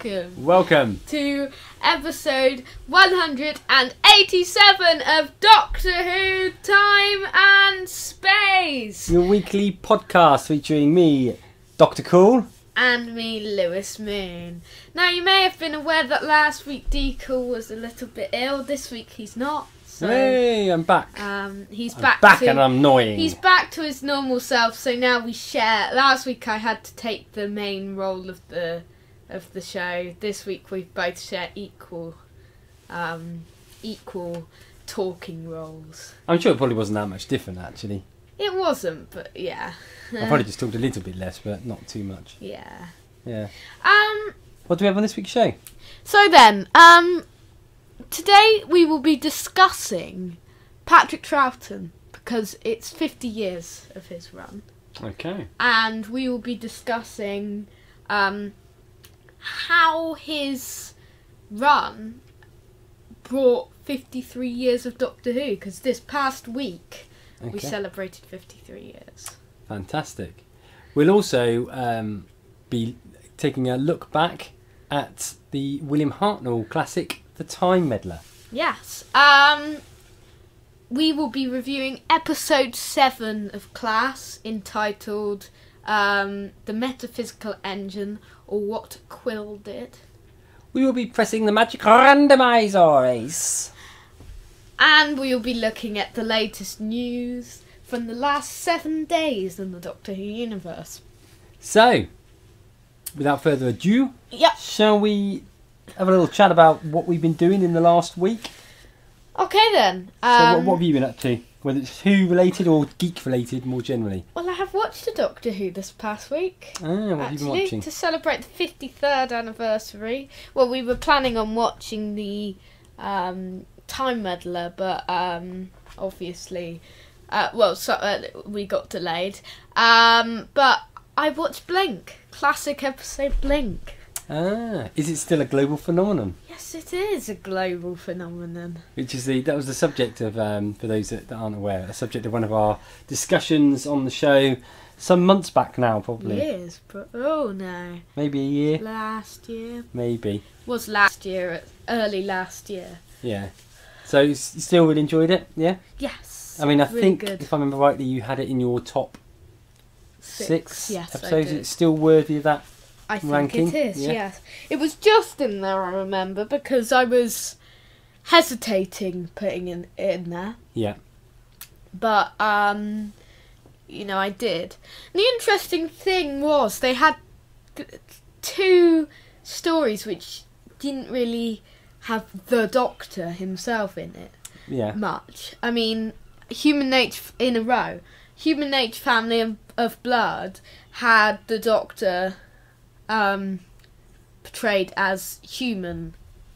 Welcome to episode 187 of Doctor Who Time and Space. Your weekly podcast featuring me, Dr. Cool. And me, Lewis Moon. Now, you may have been aware that last week Deacle was a little bit ill. This week he's not. So, hey, I'm back. He's I'm back and I'm annoying. He's back to his normal self. So now we share. Last week I had to take the main role of the show. This week we both share equal talking roles. I'm sure it probably wasn't that much different, actually. It wasn't, but yeah. I probably just talked a little bit less, but not too much. Yeah. Yeah. What do we have on this week's show? So then, today we will be discussing Patrick Troughton because it's 50 years of his run. Okay. And we will be discussing how his run brought 53 years of Doctor Who, because this past week we celebrated 53 years. Fantastic. We'll also be taking a look back at the William Hartnell classic, The Time Meddler. Yes. We will be reviewing episode 7 of Class, entitled The Metaphysical Engine, or What Quill Did. We will be pressing the magic randomizer ace. And we will be looking at the latest news from the last 7 days in the Doctor Who universe. So, without further ado, yep, shall we have a little chat about what we've been doing in the last week? Okay then. So what have you been up to? Whether it's Who related or geek related more generally? Well, I have watched a Doctor Who this past week. What have you been watching? To celebrate the 53rd anniversary. Well, we were planning on watching the Time Meddler, but obviously, we got delayed. But I watched Blink, classic episode Blink. Is it still a global phenomenon? Yes, it is a global phenomenon. Which is that was the subject of, for those that aren't aware, a subject of one of our discussions on the show some months back now, probably. Years, but oh no. Maybe a year. Last year. Maybe. Was last year, early last year. Yeah. So you still really enjoyed it, yeah? Yes. I mean, I really think, good. if I remember rightly, you had it in your top six yes, episodes. It's still worthy of that I think ranking? It is, yes. It was just in there, I remember, because I was hesitating putting in there. Yeah. But, I did. And the interesting thing was they had 2 stories which didn't really have the Doctor himself in it much. I mean, Human Nature in a row. Human Nature Family of Blood had the Doctor portrayed as human,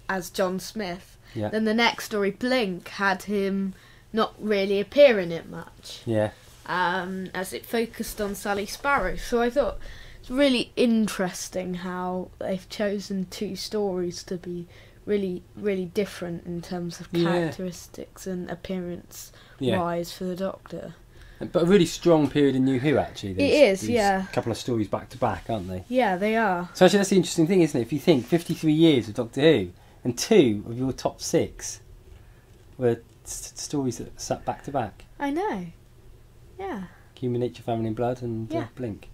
as John Smith. Yeah. Then the next story, Blink, had him not really appear in it much. Yeah. As it focused on Sally Sparrow. So I thought it's really interesting how they've chosen 2 stories to be really, really different in terms of characteristics and appearance-wise for the Doctor. But a really strong period in New Who, actually. These couple of stories back to back, aren't they? Yeah, they are. So actually, that's the interesting thing, isn't it? If you think 53 years of Doctor Who, and 2 of your top 6 were stories that sat back to back. I know. Yeah. Human Nature, Family and Blood, and Blink.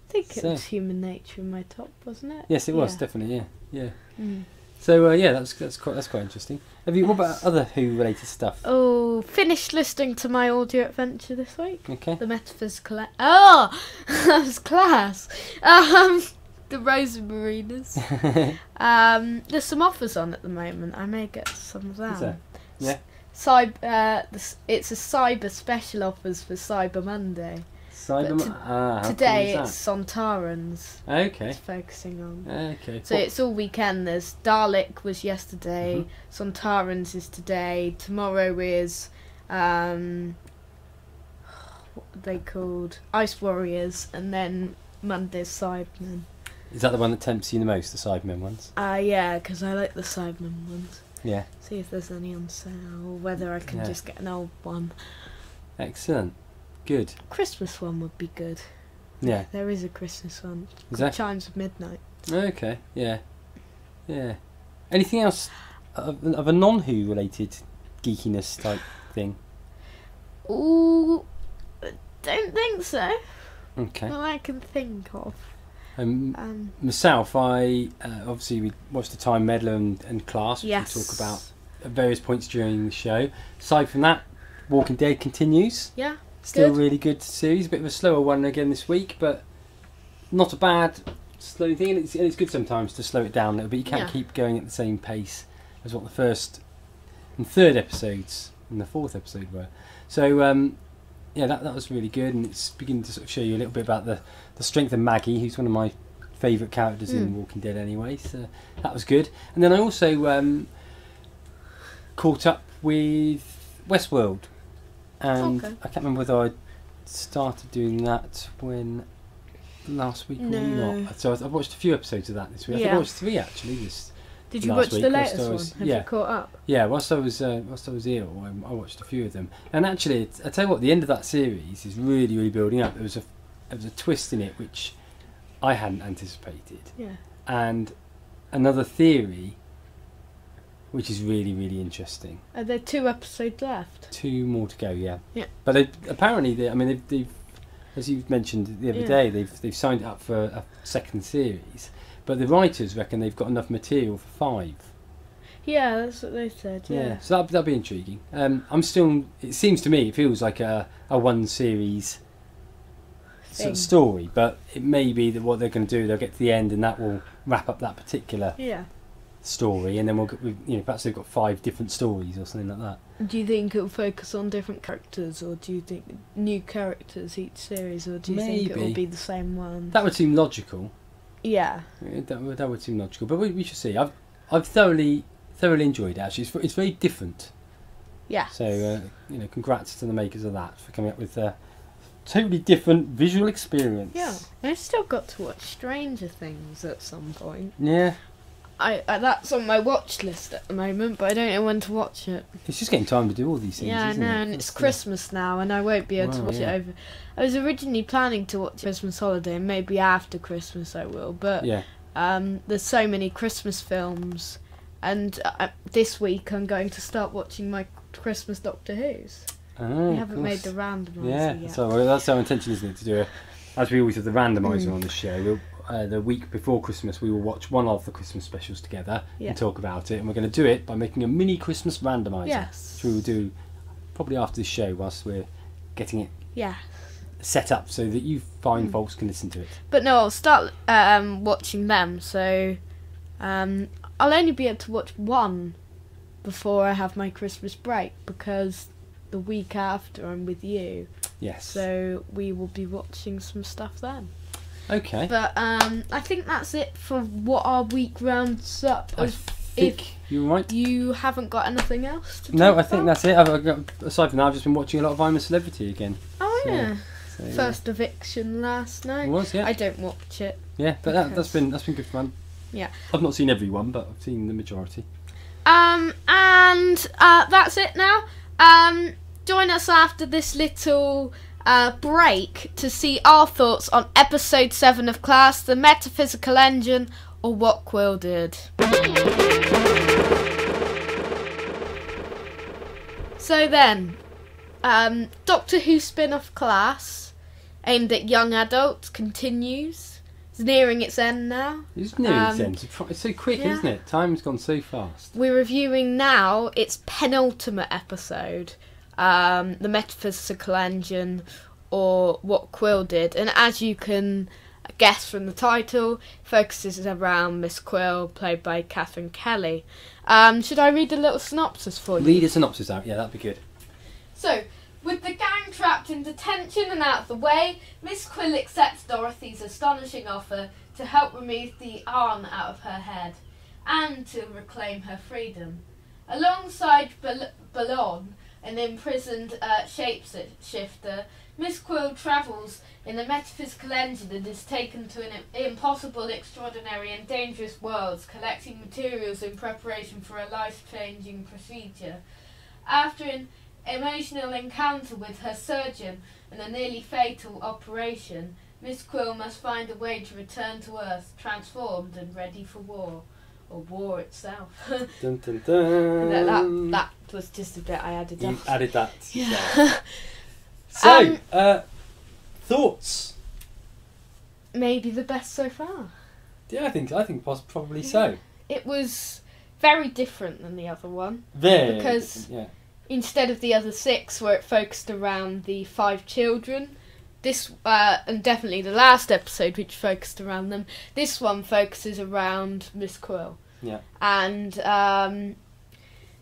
I think it was Human Nature in my top, wasn't it? Yes, it was definitely. Yeah. Mm. So that's quite interesting. Have you? What about other Who related stuff? Oh, finished listening to my audio adventure this week. Okay. The metaphysical. That was class. The Rosamarinas. There's some offers on at the moment. I may get some of them. Is there? Yeah. It's a cyber special offers for Cyber Monday. Today it's Sontarans. Okay. It's focusing on. Okay. So it's all weekend. There's Dalek was yesterday. Sontarans is today. Tomorrow is what are they called? Ice Warriors, and then Monday's Cybermen. Is that the one that tempts you the most, the Cybermen ones? Yeah, because I like the Cybermen ones. Yeah. See if there's any on sale, or whether I can just get an old one. Excellent. Good. Christmas one would be good. Yeah. There is a Christmas one. Is that? Chimes of Midnight. Okay, yeah. Yeah. Anything else of a non-Who related geekiness type thing? Ooh, don't think so. Okay. Not I can think of. Myself, I obviously we watched the Time Meddler and Class, which Yes. we talk about at various points during the show. Aside from that, Walking Dead continues. Yeah. Still Good. really good series. A bit of a slower one again this week, but not a bad slow thing. And it's good sometimes to slow it down a little bit. You can't keep going at the same pace as what the first and third episodes and the fourth episode were. So yeah, that was really good, and it's beginning to sort of show you a little bit about the strength of Maggie, who's one of my favourite characters in Walking Dead anyway. So that was good. And then I also caught up with Westworld. And I can't remember whether I started doing that when last week or not. So I watched a few episodes of that this week. I think I watched 3 actually. Did you watch the latest one? Have you caught up? Yeah, whilst I was ill, I watched a few of them. And actually, I tell you what, the end of that series is really, really building up. There was a twist in it which I hadn't anticipated. Yeah. And another theory which is really, really interesting. Are there 2 episodes left? 2 more to go, yeah. Yeah. But they've as you mentioned the other day, they've signed it up for a second series. But the writers reckon they've got enough material for 5. Yeah, that's what they said. Yeah. So that'll be intriguing. It seems to me, it feels like a one series sort of story, but it may be that what they're going to do, they'll get to the end and that will wrap up that particular story, and then perhaps they've got 5 different stories or something like that. Do you think it'll focus on different characters, or do you think new characters each series, or do you think it will be the same one? That would seem logical. Yeah. That would seem logical, but we should see. I've thoroughly enjoyed it. Actually, it's very different. Yeah. So congrats to the makers of that for coming up with a totally different visual experience. Yeah. I've still got to watch Stranger Things at some point. Yeah. I that's on my watch list at the moment, but I don't know when to watch it. It's just getting time to do all these things. Yeah, I isn't know, it? and it's Christmas now, and I won't be able to watch it over. I was originally planning to watch Christmas Holiday, and maybe after Christmas I will. But there's so many Christmas films, and this week I'm going to start watching my Christmas Doctor Who's. We haven't made the randomizer yet. So that's our intention, isn't it? To do as we always have the randomizer on the show. The week before Christmas we will watch one of the Christmas specials together and talk about it, and we're going to do it by making a mini Christmas randomizer, which we will do probably after the show whilst we're getting it set up so that you fine folks can listen to it. But no, I'll start watching them, so I'll only be able to watch one before I have my Christmas break, because the week after I'm with you. Yes. So we will be watching some stuff then. Okay. But I think that's it for what our week rounds up. I think you're right. You haven't got anything else to talk No, I about? think that's it. Aside from that, I've just been watching a lot of I'm a Celebrity again. Oh yeah. So, First Eviction last night. It was, yeah. I don't watch it. Yeah, but that's been good fun. Yeah. I've not seen everyone, but I've seen the majority. And that's it now. Join us after this little break to see our thoughts on episode 7 of Class, the metaphysical engine, or what Quill did. So then, Doctor Who spin-off Class, aimed at young adults, continues. It's nearing its end now. It's nearing its end. It's so quick, isn't it? Time's gone so fast. We're reviewing now its penultimate episode, the metaphysical engine, or what Quill did. And as you can guess from the title, focuses around Miss Quill, played by Catherine Kelly. Should I read a little synopsis for you? Read a synopsis out, yeah, that'd be good. So, with the gang trapped in detention and out of the way, Miss Quill accepts Dorothy's astonishing offer to help remove the arm out of her head and to reclaim her freedom. Alongside Ballon, an imprisoned shapeshifter, Miss Quill travels in the metaphysical engine and is taken to an impossible, extraordinary and dangerous world, collecting materials in preparation for a life-changing procedure. After an emotional encounter with her surgeon and a nearly fatal operation, Miss Quill must find a way to return to Earth, transformed and ready for war. or war itself. Dun, dun, dun. that was just a bit I added You up. added that. Yeah. So, thoughts? Maybe the best so far. Yeah, I think probably so. It was very different than the other one. Very because different, instead of the other 6 where it focused around the 5 children, this and definitely the last episode which focused around them, this one focuses around Miss Quill. Yeah. And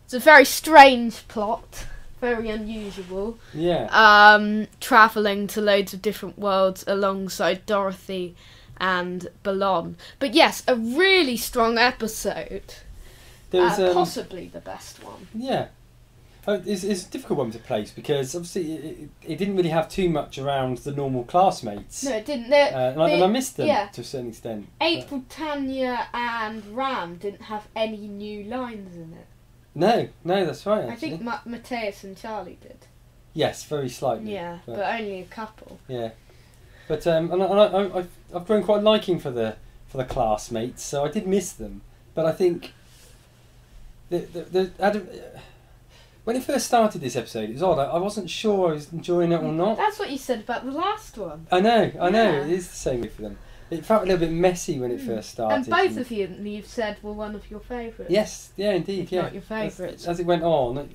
it's a very strange plot, very unusual. Yeah. Travelling to loads of different worlds alongside Dorothy and Ballon. But yes, a really strong episode. There's possibly the best one. Yeah. It's a difficult one to place because obviously it didn't really have too much around the normal classmates. No, it didn't. And I missed them to a certain extent. April, Tanya and Ram didn't have any new lines in it. No, that's right. Actually. I think Mateus and Charlie did. Yes, very slightly. Yeah, but only a couple. Yeah, but and I've grown quite liking for the classmates, so I did miss them. But I think when it first started this episode, it was odd. I wasn't sure I was enjoying it or not. That's what you said about the last one. I know. It is the same way for them. It felt a little bit messy when it first started. And both of you've said were one of your favourites. Yes, yeah, indeed, yeah. Not your favourites. As it went on, it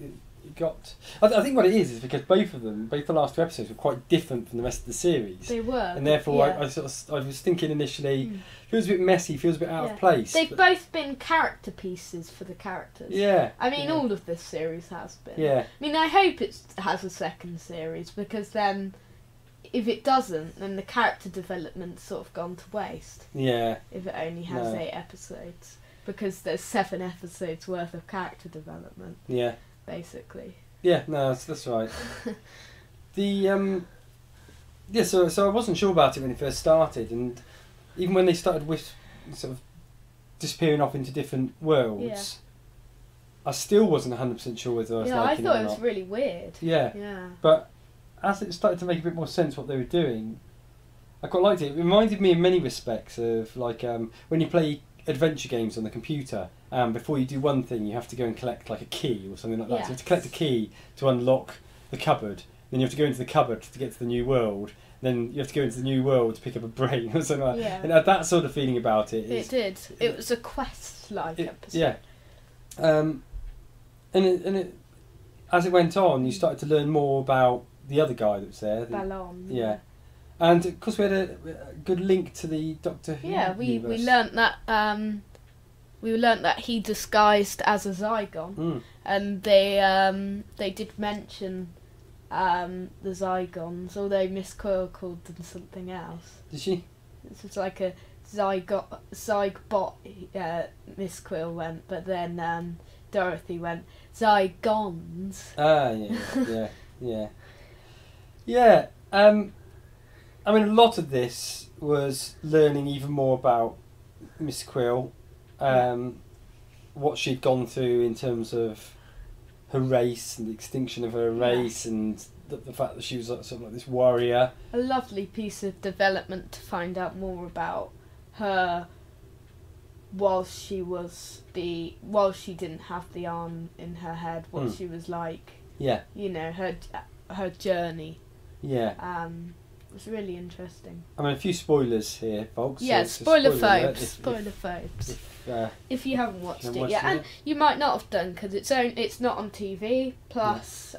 got... I think what it is because both the last 2 episodes were quite different from the rest of the series. They were. And therefore yeah. I was thinking initially, feels a bit messy, feels a bit out of place. They've both been character pieces for the characters. Yeah. I mean, all of this series has been. Yeah. I mean, I hope it has a second series because then... if it doesn't, then the character development's sort of gone to waste. Yeah. If it only has 8 episodes. Because there's 7 episodes worth of character development. Yeah. Basically. Yeah, no, that's right. So I wasn't sure about it when it first started, and even when they started with sort of disappearing off into different worlds, I still wasn't 100% sure whether I was liking it or not. Yeah, I thought it was really weird. Yeah. But as it started to make a bit more sense what they were doing, I quite liked it. It reminded me in many respects of like when you play adventure games on the computer, before you do one thing you have to go and collect like a key or something like that. Yes. So you have to collect a key to unlock the cupboard, then you have to go into the cupboard to get to the new world, then you have to go into the new world to pick up a brain or something like that. Yeah. And it had that sort of feeling about it. It did. It was a quest-like episode. Yeah. And it as it went on, you started to learn more about the other guy that was there. Ballon. Yeah. And of course we had a good link to the Doctor Who universe. we learnt that he disguised as a Zygon, and they did mention the Zygons, although Miss Quill called them something else. Did she? This was like a Zygbot. Miss Quill went, but then Dorothy went Zygons. Ah, yeah. I mean, a lot of this was learning even more about Miss Quill, what she'd gone through in terms of her race and the extinction of her race, and the fact that she was sort of like this warrior. A lovely piece of development to find out more about her while she didn't have the arm in her head, what she was like. Yeah. You know, her journey. Yeah. It was really interesting. I mean, a few spoilers here, folks. Yeah, so spoiler phobes. If you haven't watched it yet, and you might not have done because it's not on TV. Plus,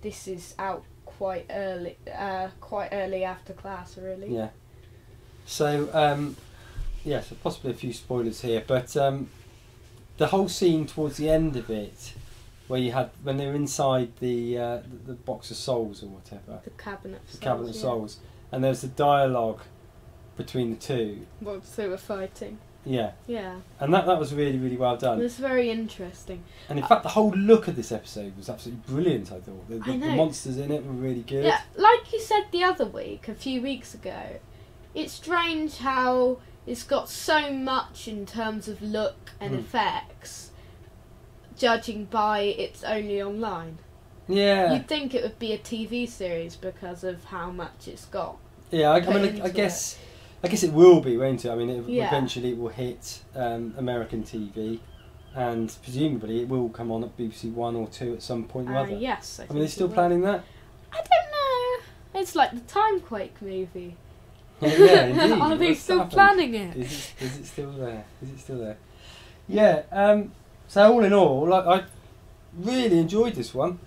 this is out quite early after class, really. Yeah. So, so possibly a few spoilers here, but the whole scene towards the end of it, where when they were inside the box of souls or whatever, the cabinet of souls, and there's the dialogue between the two. Well, they were fighting. Yeah. Yeah. And that was really, really well done. It was very interesting. And in fact, the whole look of this episode was absolutely brilliant, I thought. The monsters in it were really good. Yeah, like you said the other week, a few weeks ago, it's strange how it's got so much in terms of look and effects, judging by it's only online. Yeah. You'd think it would be a TV series because of how much it's got. Yeah, I guess I guess it will be, won't it? I mean, Yeah. eventually it will hit American TV, and presumably it will come on at BBC One or Two at some point or other. Yes. I mean, they're still planning that? I don't know. It's like the Timequake movie. Yeah, indeed. Are they What's still happened? planning it? Is it still there? Is it still there? Yeah. So all in all, I really enjoyed this one.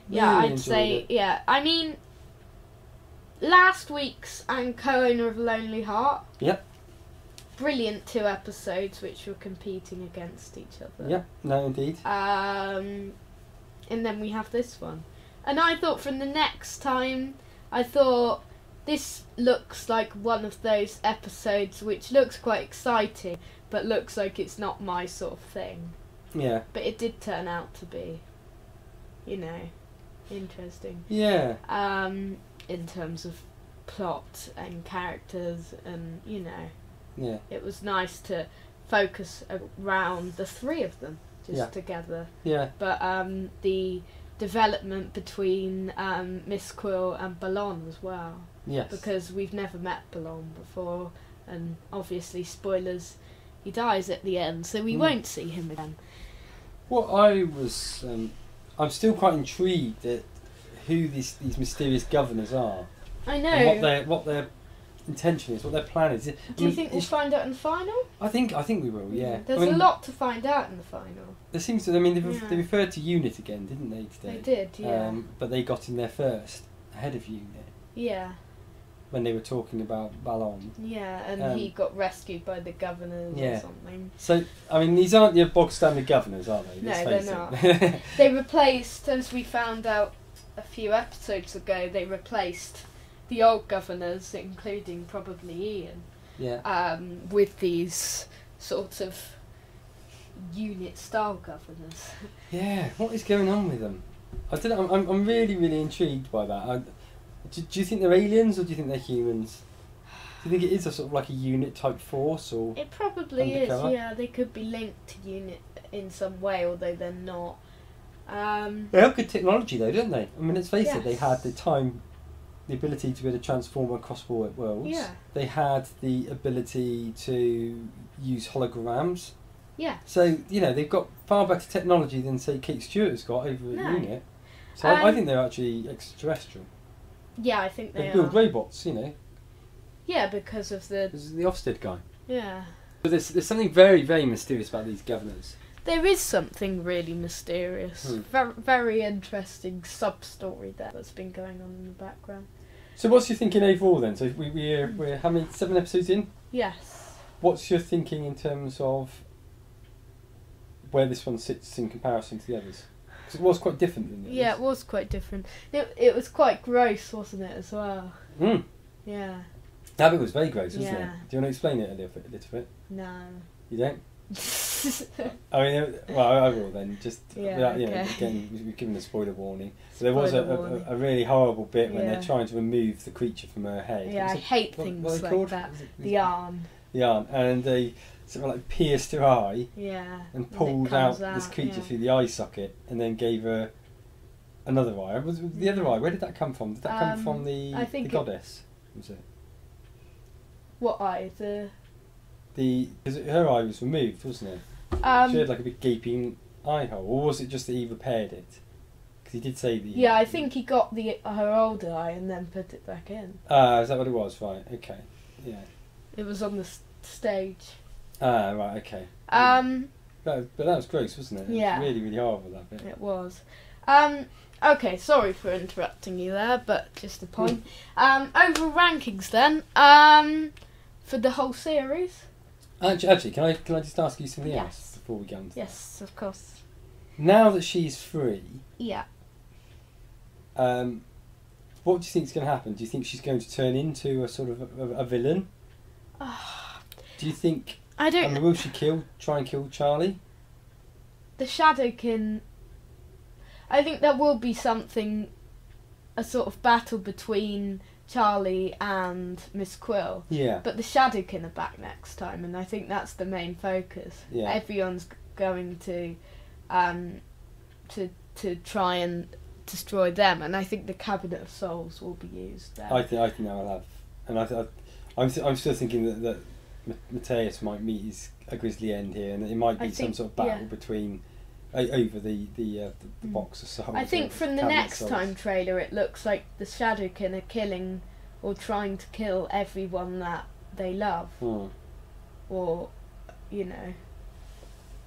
Yeah, Really I'd enjoyed say, it. yeah. I mean, last week's and Co-Owner of a Lonely Heart. Yep. Brilliant 2 episodes which were competing against each other. Yep. No, indeed. And then we have this one. And I thought from the next time, I thought this looks like one of those episodes which looks quite exciting, but looks like it's not my sort of thing. Yeah. But it did turn out to be, interesting. Yeah. In terms of plot and characters and, Yeah. it was nice to focus around the 3 of them just Yeah. together. Yeah. But the development between Miss Quill and Ballon as well. Yes. Because we've never met Ballon before, and obviously, spoilers, he dies at the end, so we won't see him again. What I was, I'm still quite intrigued at who these mysterious governors are. I know. And what their intention is, what their plan is. Do you think we'll find out in the final? I think we will. Yeah. There's a lot to find out in the final. There seems to. I mean, they referred to UNIT again, didn't they today? They did, yeah. But they got in there first, ahead of UNIT. Yeah. When they were talking about Ballon. Yeah, and he got rescued by the governors or something. So, I mean, these aren't your bog standard governors, are they? No, they're not. They replaced, as we found out a few episodes ago, they replaced the old governors, including probably Ian, with these sorts of unit-style governors. Yeah, what is going on with them? I don't know. I'm really, really intrigued by that. Do you think they're aliens or do you think they're humans? Do you think it is a sort of like a unit type force or? It probably undercover? is. Yeah, they could be linked to unit in some way, although they're not. They have good technology though, don't they? I mean, let's face it. They Yes. had the ability to be able to transform across worlds. Yeah. They had the ability to use holograms. Yeah. So they've got far better technology than say Kate Stewart has got over at UNIT. So I think they're actually extraterrestrial. Yeah, I think they build are. robots, Yeah, because of the. This is the Ofsted guy. Yeah. But there's something very, very mysterious about these governors. There is something really mysterious. Very, very interesting sub-story there that's been going on in the background. So what's your thinking overall then? So we're how many 7 episodes in? Yes. What's your thinking in terms of where this one sits in comparison to the others? Because it was quite different than the others. Yeah, it was quite different. It was quite gross, wasn't it, as well? Yeah. That bit was very gross, wasn't it? Yeah. Do you want to explain it a little bit? No. You don't? I mean, well, I will then. Just without, okay. Again, we've given a spoiler warning. So there was a really horrible bit when they're trying to remove the creature from her head. Yeah, I hate things like that. The arm. The arm, and they sort of like pierced her eye. Yeah. And pulled out this creature through the eye socket, and then gave her another eye. Was the other eye? Where did that come from? Did that come from the goddess? Was it? What eye? Because her eye was removed, wasn't it? She had like a big gaping eye hole, or was it just that he repaired it? Because he did say the. Yeah, I think he got her old eye and then put it back in. Is that what it was? Right. Okay. Yeah. It was on the stage. Right. Okay. But that was gross, wasn't it? Yeah. It was really, really horrible, that bit. It was. Okay, sorry for interrupting you there, but just a point. Overall rankings then. For the whole series. Actually, can I just ask you something else before we go on to Yes, of course. Now that she's free, yeah. What do you think is going to happen? Do you think she's going to turn into a sort of a villain? Do you think? I don't. Will she try and kill Charlie? The Shadowkin. I think there will be a sort of battle between Charlie and Miss Quill. Yeah. But the Shadowkin are back next time, and I think that's the main focus. Yeah. Everyone's going to try and destroy them, and I think the Cabinet of Souls will be used there. I think they'll have, and I'm still thinking that Mateus might meet a grisly end here, and it might be some sort of battle between over the box of souls. I think from the next time trailer, it looks like the Shadowkin are killing or trying to kill everyone that they love, or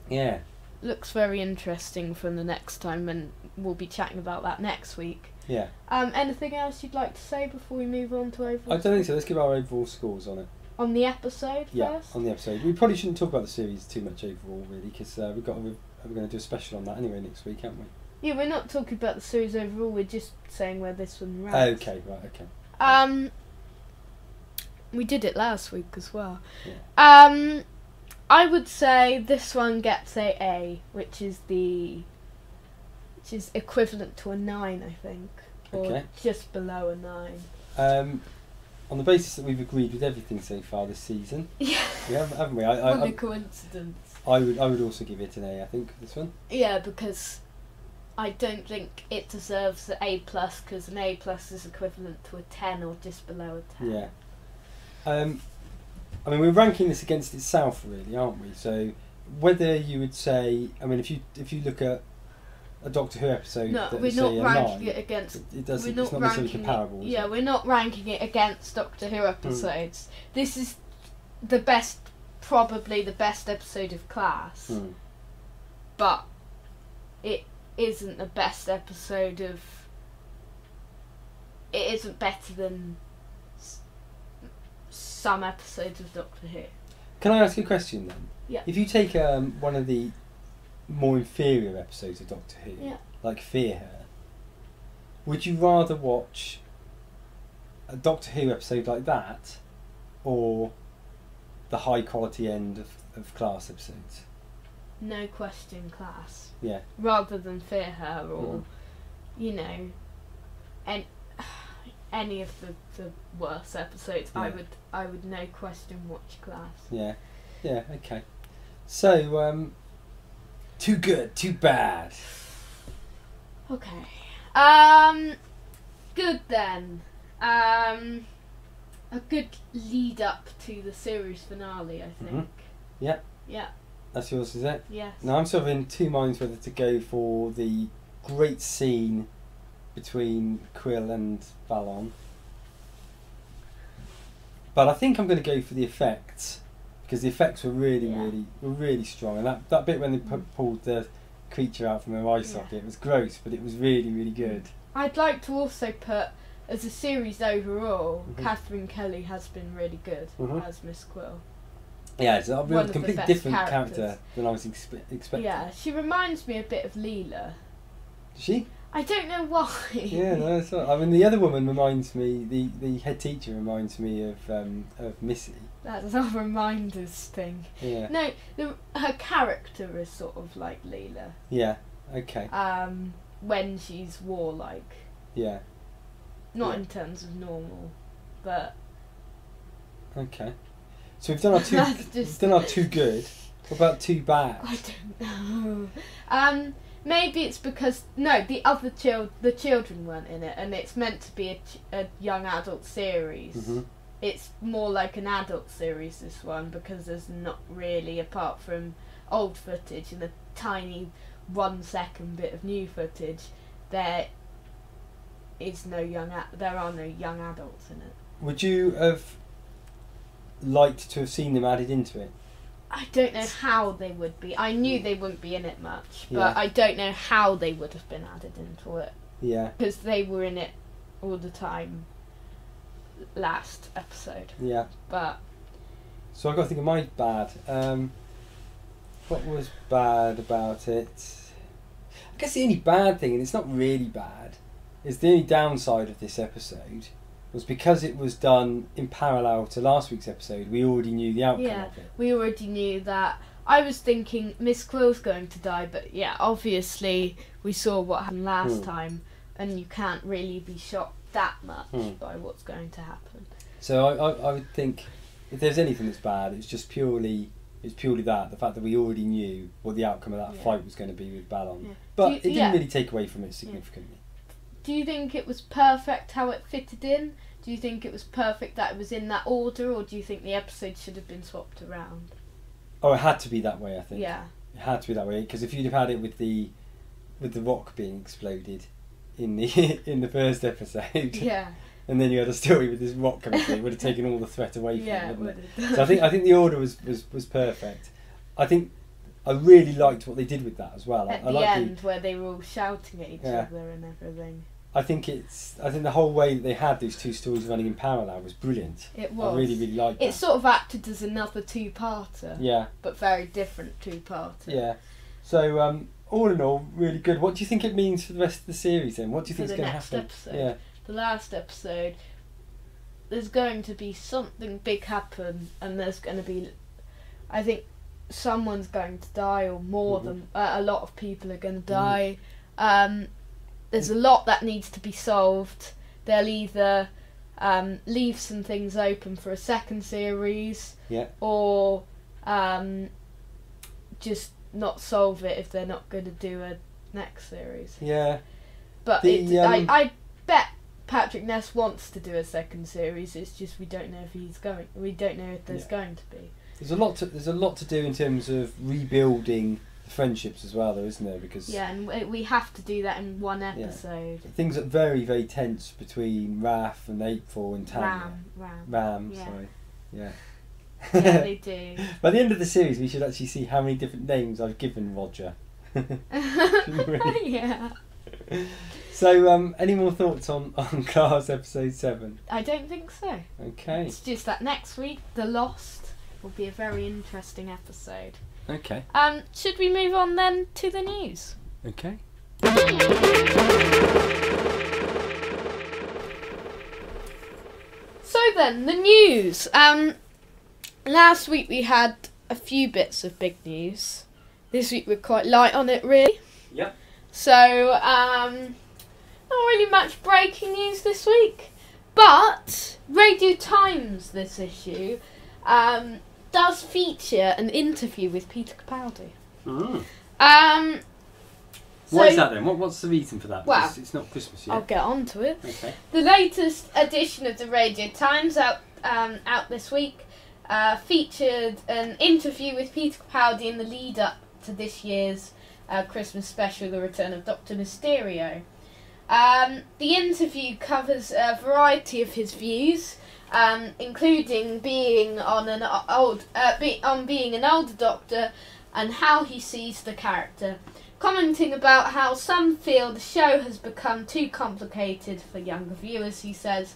Yeah. Looks very interesting from the next time, and we'll be chatting about that next week. Yeah. Anything else you'd like to say before we move on to overall? I don't think so. Let's give our overall scores on it. On the episode first? Yeah, on the episode. We probably shouldn't talk about the series too much overall, really, because we're going to do a special on that anyway next week, aren't we? Yeah, we're not talking about the series overall. We're just saying where this one ranks. Okay, right, okay. We did it last week as well. Yeah. I would say this one gets A, which is equivalent to a 9, I think, or just below a 9. On the basis that we've agreed with everything so far this season, haven't we? What a coincidence. I would also give it an A, I think, for this one. Yeah, because I don't think it deserves an A+, because an A+ is equivalent to a 10 or just below a 10. Yeah. I mean, we're ranking this against itself, really, aren't we? So, whether you would say, I mean, if you look at a Doctor Who episode, no, that we're say not ranking 9, it against. It's not necessarily comparable. Yeah, we're not ranking it against Doctor Who episodes. This is probably the best episode of Class, but it isn't the best episode of. It isn't better than some episodes of Doctor Who. Can I ask you a question then? Yeah. If you take one of the more inferior episodes of Doctor Who, like Fear Her, would you rather watch a Doctor Who episode like that, or the high quality end of Class episodes? No question, Class. Yeah. Rather than Fear Her, or any of the worst episodes, I would no question watch Class. Yeah. Yeah. Okay. So, too good, too bad. Okay. Good then. A good lead up to the series finale, I think. Yeah. Yeah. That's yours, is it? Yes. Now I'm sort of in two minds whether to go for the great scene between Quill and Valon, but I think I'm going to go for the effects, because the effects were really strong, and that bit when they pulled the creature out from her eye socket, it was gross, but it was really good. I'd like to also put, as a series overall, Catherine Kelly has been really good as Miss Quill. Yeah, it's a completely different character than I was expecting. Yeah, she reminds me a bit of Leela. Does she? I don't know why. Yeah, no, that's right. I mean, the other woman reminds me, the head teacher reminds me of Missy. That's a reminders thing. Yeah. No, her character is sort of like Leela. Yeah. Okay. When she's warlike. Yeah. Not in terms of normal, but. Okay. So we've done our too good. What about too bad? I don't know. Maybe it's because the children weren't in it, and it's meant to be a young adult series. It's more like an adult series, this one, because there's not really, apart from old footage and a tiny 1 second bit of new footage, there are no young adults in it. Would you have liked to have seen them added into it? I don't know how they would be. I knew they wouldn't be in it much, but I don't know how they would have been added into it. Yeah. Because they were in it all the time last episode. Yeah. But. So I've got to think of my bad. What was bad about it? I guess the only bad thing, and it's not really bad, is the only downside of this episode was because it was done in parallel to last week's episode, we already knew the outcome of it. We already knew that. I was thinking Miss Quill's going to die, but obviously we saw what happened last time, and you can't really be shocked that much by what's going to happen. So I would think, if there's anything that's bad, it's purely that, the fact that we already knew what the outcome of that fight was going to be with Balon. Yeah. But it didn't really take away from it significantly. do you think it was perfect how it fitted in? Do you think it was perfect that it was in that order, or do you think the episode should have been swapped around? Oh, it had to be that way, I think. Yeah. It had to be that way, because if you'd have had it with the rock being exploded in the in the first episode, yeah, and then you had a story with this rock coming through, it would have taken all the threat away from it, wouldn't it? Would have. So I think the order was perfect. I think I really liked what they did with that as well. At I the liked end, where they were all shouting at each other and everything. I think the whole way that they had these two stories running in parallel was brilliant. It was. I really, really liked that. It sort of acted as another two-parter. Yeah. But very different two-parter. Yeah. So, all in all, really good. What do you think it means for the rest of the series then? What do you think is going to happen? Episode, yeah. The last episode, there's going to be something big happen, and there's going to be, I think, someone's going to die, or more than a lot of people are going to die. There's a lot that needs to be solved. They'll either leave some things open for a second series, or just not solve it if they're not going to do a next series. Yeah. But I bet Patrick Ness wants to do a second series. It's just we don't know if he's going. We don't know if there's going to be. There's a lot to do in terms of rebuilding friendships as well, though, isn't there? Because and we have to do that in one episode. Things are very, very tense between Raph and April and Tanya. Ram. Sorry. Yeah. Yeah, they do. By the end of the series, we should actually see how many different names I've given Roger. Yeah. So, any more thoughts on Cars episode 7? I don't think so. Okay. It's just that next week, The Lost will be a very interesting episode. Okay. Should we move on then to the news? Okay. So then, the news. Last week we had a few bits of big news. This week we're quite light on it, really. Yep. So, not really much breaking news this week. But Radio Times this issue does feature an interview with Peter Capaldi. What is that then? What's the reason for that? Well, because it's not Christmas yet. I'll get on to it. Okay. The latest edition of the Radio Times out this week featured an interview with Peter Capaldi in the lead up to this year's Christmas special, The Return of Dr. Mysterio. The interview covers a variety of his views, including being an older doctor and how he sees the character, commenting about how some feel the show has become too complicated for younger viewers. He says,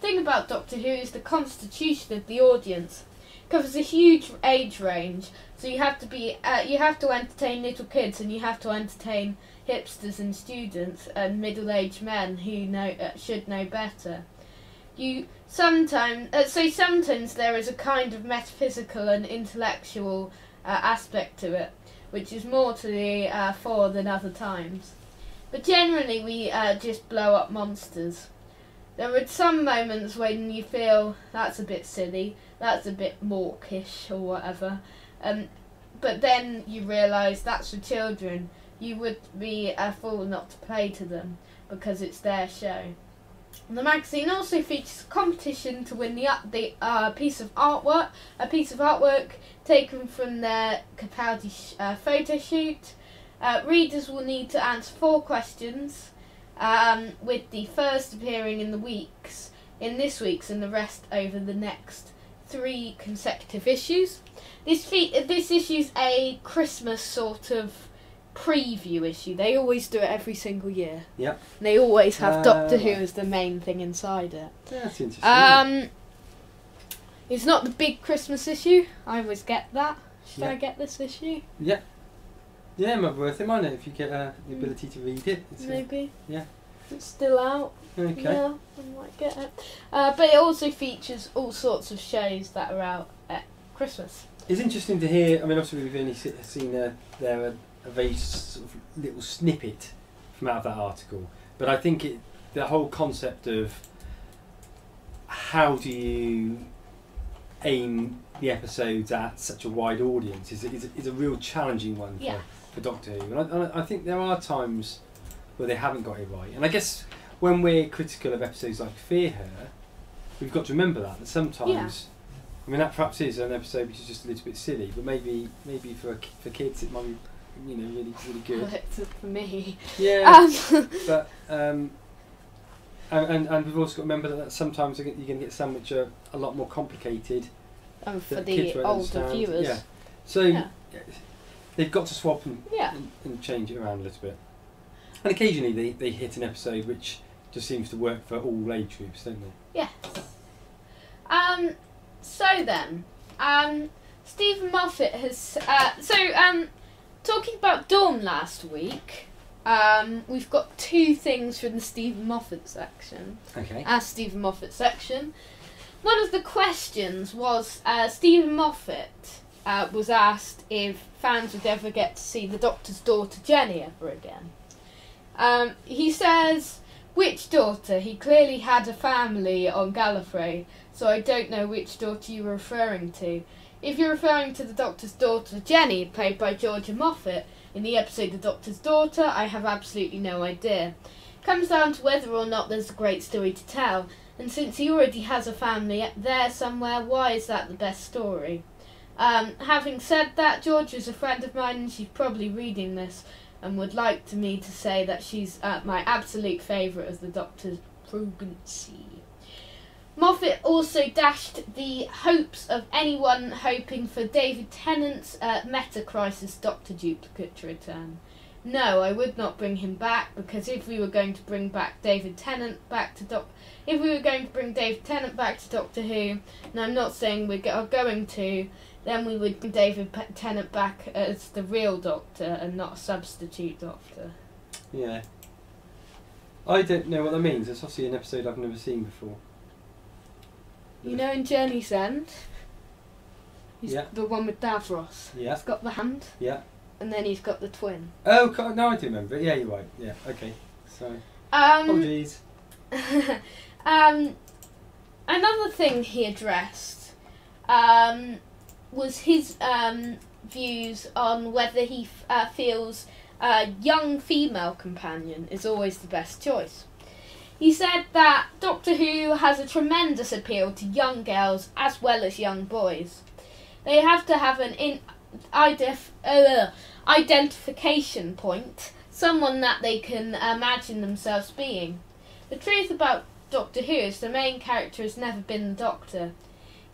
"The thing about Doctor Who is the constitution of the audience. It covers a huge age range, so you have to entertain little kids, and you have to entertain hipsters and students and middle-aged men who should know better. Sometimes there is a kind of metaphysical and intellectual aspect to it, which is more to the fore than other times. But generally we just blow up monsters. There are some moments when you feel that's a bit silly, that's a bit mawkish or whatever, but then you realise that's for children. You would be a fool not to play to them because it's their show." The magazine also features a competition to win the piece of artwork taken from their Capaldi photo shoot. Readers will need to answer 4 questions, with the first appearing in this week's and the rest over the next 3 consecutive issues. This issue's a Christmas sort of preview issue. They always do it every single year. Yep. And they always have Doctor Who as the main thing inside it. Yeah, that's interesting. It's not the big Christmas issue. I always get that. Should Yeah. I get this issue? Yeah. Yeah, it might be worth it, mightn't it, if you get the ability to read it. Maybe. Yeah. It's still out. Okay. Yeah, I might get it. But it also features all sorts of shows that are out at Christmas. It's interesting to hear. I mean, obviously we've only seen a very sort of little snippet from out of that article, but I think the whole concept of how do you aim the episodes at such a wide audience is a real challenging one for Doctor Who, and I think there are times where they haven't got it right. And I guess when we're critical of episodes like Fear Her, we've got to remember that sometimes. I mean, that perhaps is an episode which is just a little bit silly, but maybe for kids it might be, really really good. For me, yeah. But and we've also got to remember that sometimes you're going to get some which are a lot more complicated. For the older viewers. Yeah. So they've got to swap and change it around a little bit. And occasionally they hit an episode which just seems to work for all age groups, don't they? Yes. So then, Stephen Moffat has... talking about Dawn last week, we've got two things from the Stephen Moffat section. Okay. Stephen Moffat section. One of the questions was, Stephen Moffat was asked if fans would ever get to see the Doctor's daughter Jenny ever again. He says, which daughter? He clearly had a family on Gallifrey, so I don't know which daughter you were referring to. If you're referring to the Doctor's daughter Jenny, played by Georgia Moffat, in the episode The Doctor's Daughter, I have absolutely no idea. Comes down to whether or not there's a great story to tell, and since he already has a family there somewhere, why is that the best story? Having said that, Georgia's a friend of mine and she's probably reading this and would like me to say that she's my absolute favourite of the Doctor's pregnancy. Moffat also dashed the hopes of anyone hoping for David Tennant's Meta-Crisis Doctor duplicate to return. No, I would not bring him back, because if we were going to bring David Tennant back to Doctor Who, and I'm not saying we're going to, then we would bring David Tennant back as the real Doctor and not a substitute Doctor. Yeah. I don't know what that means. It's obviously an episode I've never seen before. You know, in Journey's End, he's the one with Davros. Yeah. He's got the hand. Yeah. And then he's got the twin. Oh, no, I do remember it. Yeah, you're right. Yeah, okay. So, apologies. Another thing he addressed was his views on whether he feels a young female companion is always the best choice. He said that Doctor Who has a tremendous appeal to young girls as well as young boys. They have to have an identification point, someone that they can imagine themselves being. The truth about Doctor Who is the main character has never been the Doctor.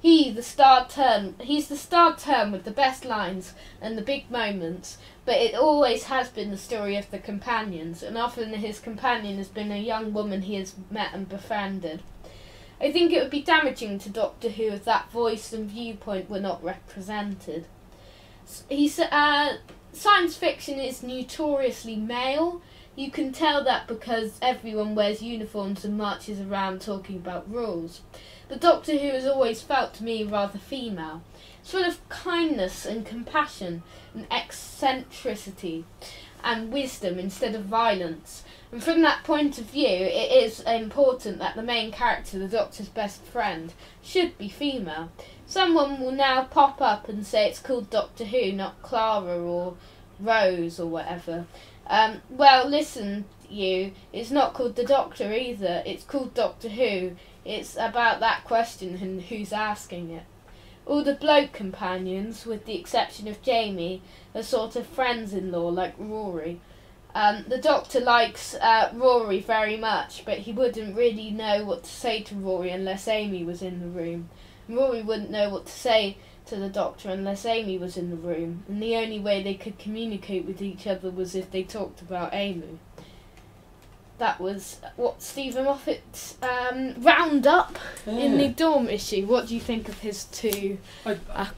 He's the star turn with the best lines and the big moments, but it always has been the story of the companions, and often his companion has been a young woman he has met and befriended. I think it would be damaging to Doctor Who if that voice and viewpoint were not represented. Science fiction is notoriously male. You can tell that because everyone wears uniforms and marches around talking about rules. The Doctor Who has always felt to me rather female. It's full of kindness and compassion and eccentricity and wisdom instead of violence. And from that point of view, it is important that the main character, the Doctor's best friend, should be female. Someone will now pop up and say it's called Doctor Who, not Clara or Rose or whatever. Well, listen, it's not called the Doctor either. It's called Doctor Who. It's about that question and who's asking it. All the bloke companions, with the exception of Jamie, are sort of friends-in-law like Rory. The Doctor likes Rory very much, but he wouldn't really know what to say to Rory unless Amy was in the room. Rory wouldn't know what to say to the Doctor unless Amy was in the room, and the only way they could communicate with each other was if they talked about Amy. That was what Stephen Moffat round up in the Dawn issue. What do you think of his two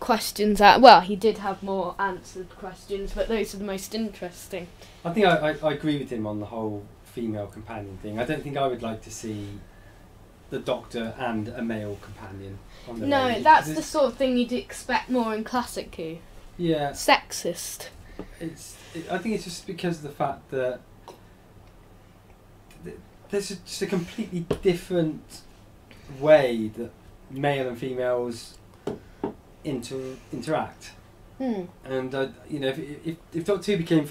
questions? Well, he did have more answered questions, but those are the most interesting. I think I agree with him on the whole female companion thing. I don't think I would like to see the Doctor and a male companion on the No, that's the sort of thing you'd expect more in classic Who. Yeah. Sexist. I think it's just because of the fact that there's just a completely different way that male and females interact. And if Doctor Who became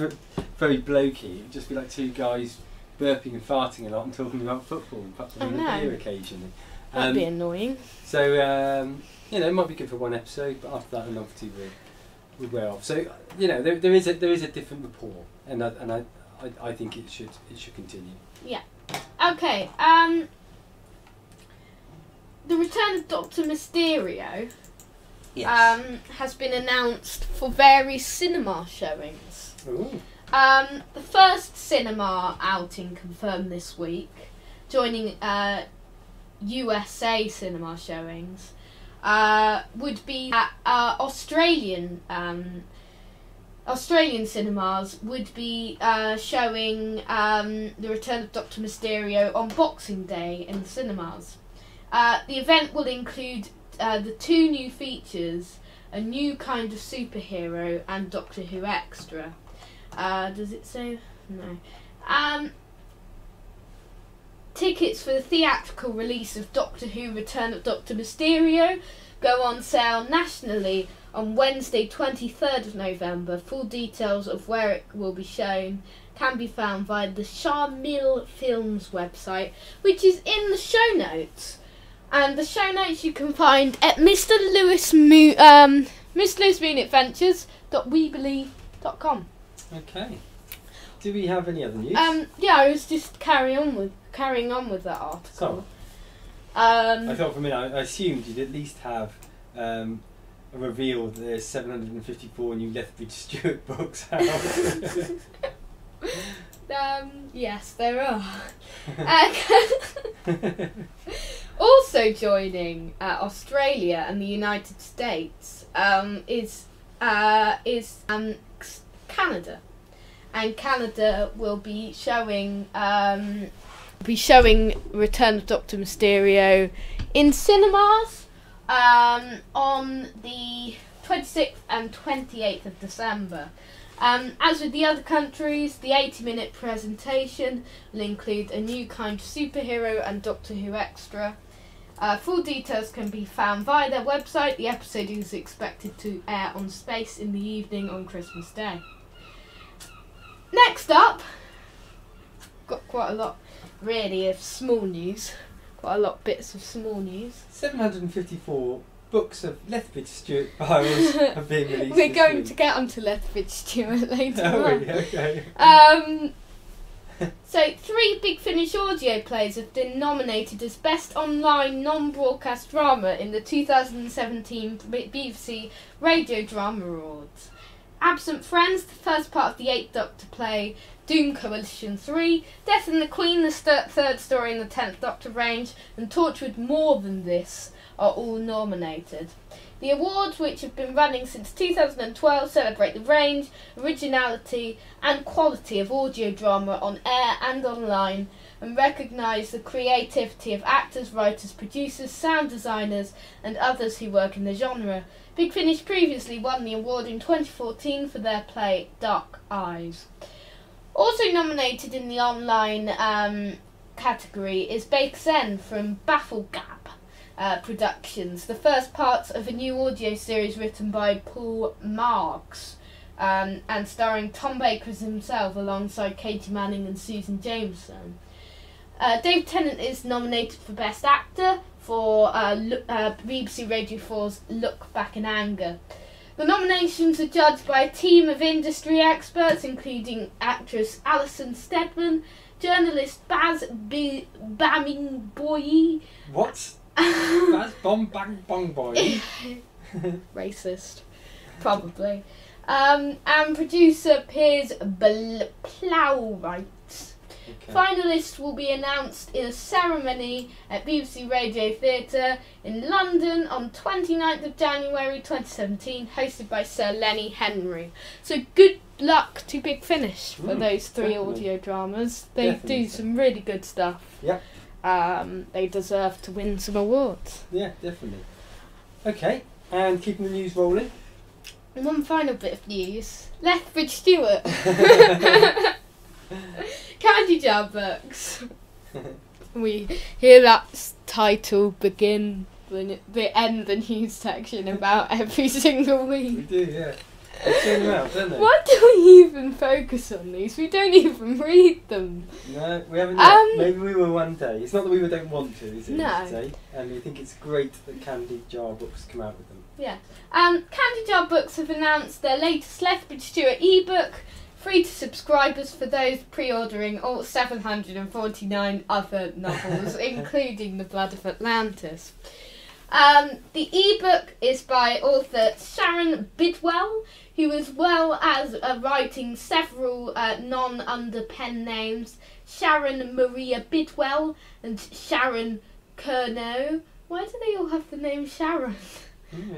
very blokey, it'd just be like two guys burping and farting a lot and talking about football and perhaps having a beer occasionally. That'd be annoying. So, it might be good for one episode, but after that the novelty will wear off. So, there is a different rapport, and I think it should continue. Yeah. Okay. The return of Dr. Mysterio has been announced for various cinema showings. Ooh. The first cinema outing confirmed this week, joining USA cinema showings, would be at Australian cinemas would be showing the return of Dr. Mysterio on Boxing Day in the cinemas. The event will include the 2 new features, A New Kind of Superhero and Doctor Who Extra. Does it say? No. Tickets for the theatrical release of Doctor Who Return of Dr. Mysterio go on sale nationally on Wednesday 23rd of November. Full details of where it will be shown can be found via the Shamil Films website, which is in the show notes. And the show notes you can find at Mr. Lewis Moon Adventures.webelieve.com. Okay. Do we have any other news? Yeah, I was just carrying on with that article. I thought for a minute, I assumed you'd at least have a reveal that there's 754 new Lethbridge Stewart books out. Yes, there are. Also joining Australia and the United States is Canada, and Canada will be showing Return of Dr. Mysterio in cinemas on the 26th and 28th of December. As with the other countries, the 80-minute presentation will include A New Kind of Superhero and Doctor Who Extra. Full details can be found via their website. The episode is expected to air on Space in the evening on Christmas Day. Next up, got quite a lot really of small news. Quite a lot of bits of small news. 754 books of Lethbridge Stewart files have been released. We're going to get onto Lethbridge Stewart later on. Okay. So 3 Big Finish audio plays have been nominated as Best Online Non-Broadcast Drama in the 2017 BBC Radio Drama Awards. Absent Friends, the first part of the 8th Doctor play, Doom Coalition 3, Death and the Queen, the third story in the 10th Doctor range, and Torchwood More Than This are all nominated. The awards, which have been running since 2012, celebrate the range, originality and quality of audio drama on air and online, and recognise the creativity of actors, writers, producers, sound designers and others who work in the genre. Big Finish previously won the award in 2014 for their play Dark Eyes. Also nominated in the online category is Baker's End from Bafflegap Productions, the first part of a new audio series written by Paul Marks and starring Tom Baker as himself alongside Katie Manning and Susan Jameson. Dave Tennant is nominated for Best Actor for BBC Radio 4's Look Back in Anger. The nominations are judged by a team of industry experts, including actress Alison Steadman, journalist Baz Bamingboye. What? Baz Bong-Bang-Bong-Boy? Racist. Probably. And producer Piers Plowright. Okay. Finalists will be announced in a ceremony at BBC Radio Theatre in London on 29th of January 2017, hosted by Sir Lenny Henry. So good luck to Big Finish for those 3 definitely. Audio dramas. They definitely do some really good stuff. Yep. They deserve to win some awards. Yeah, definitely. Okay, and keeping the news rolling. And one final bit of news. Lethbridge Stewart. Candy Jar books. We hear that title begin, the end the news section about every single week. We do, yeah. They turn them out, don't they? Why do we even focus on these? We don't even read them. No, we haven't yet. Maybe we will one day. It's not that we don't want to, is it? No. Say? And we think it's great that Candy Jar Books come out with them. Yeah. Candy Jar Books have announced their latest Lethbridge Stewart ebook, free to subscribers for those pre-ordering all 749 other novels, including The Blood of Atlantis. The ebook is by author Sharon Bidwell, who, as well as writing several non-under pen names, Sharon Maria Bidwell and Sharon Curnow. Why do they all have the name Sharon?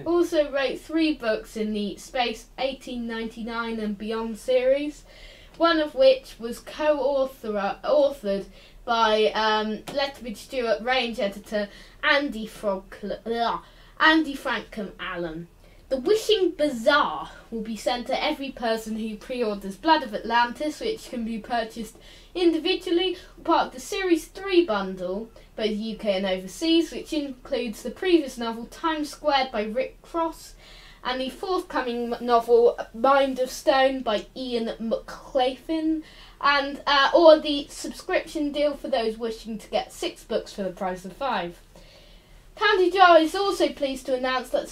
Also wrote 3 books in the Space 1899 and Beyond series, one of which was co-authored by Lethbridge Stewart range editor Andy Franklin Allen. The Wishing Bazaar will be sent to every person who pre-orders Blood of Atlantis, which can be purchased individually or part of the Series 3 bundle, both UK and overseas, which includes the previous novel Time Squared by Rick Cross and the forthcoming novel Mind of Stone by Ian McLaughlin, and or the subscription deal for those wishing to get 6 books for the price of 5. Candy Jar is also pleased to announce that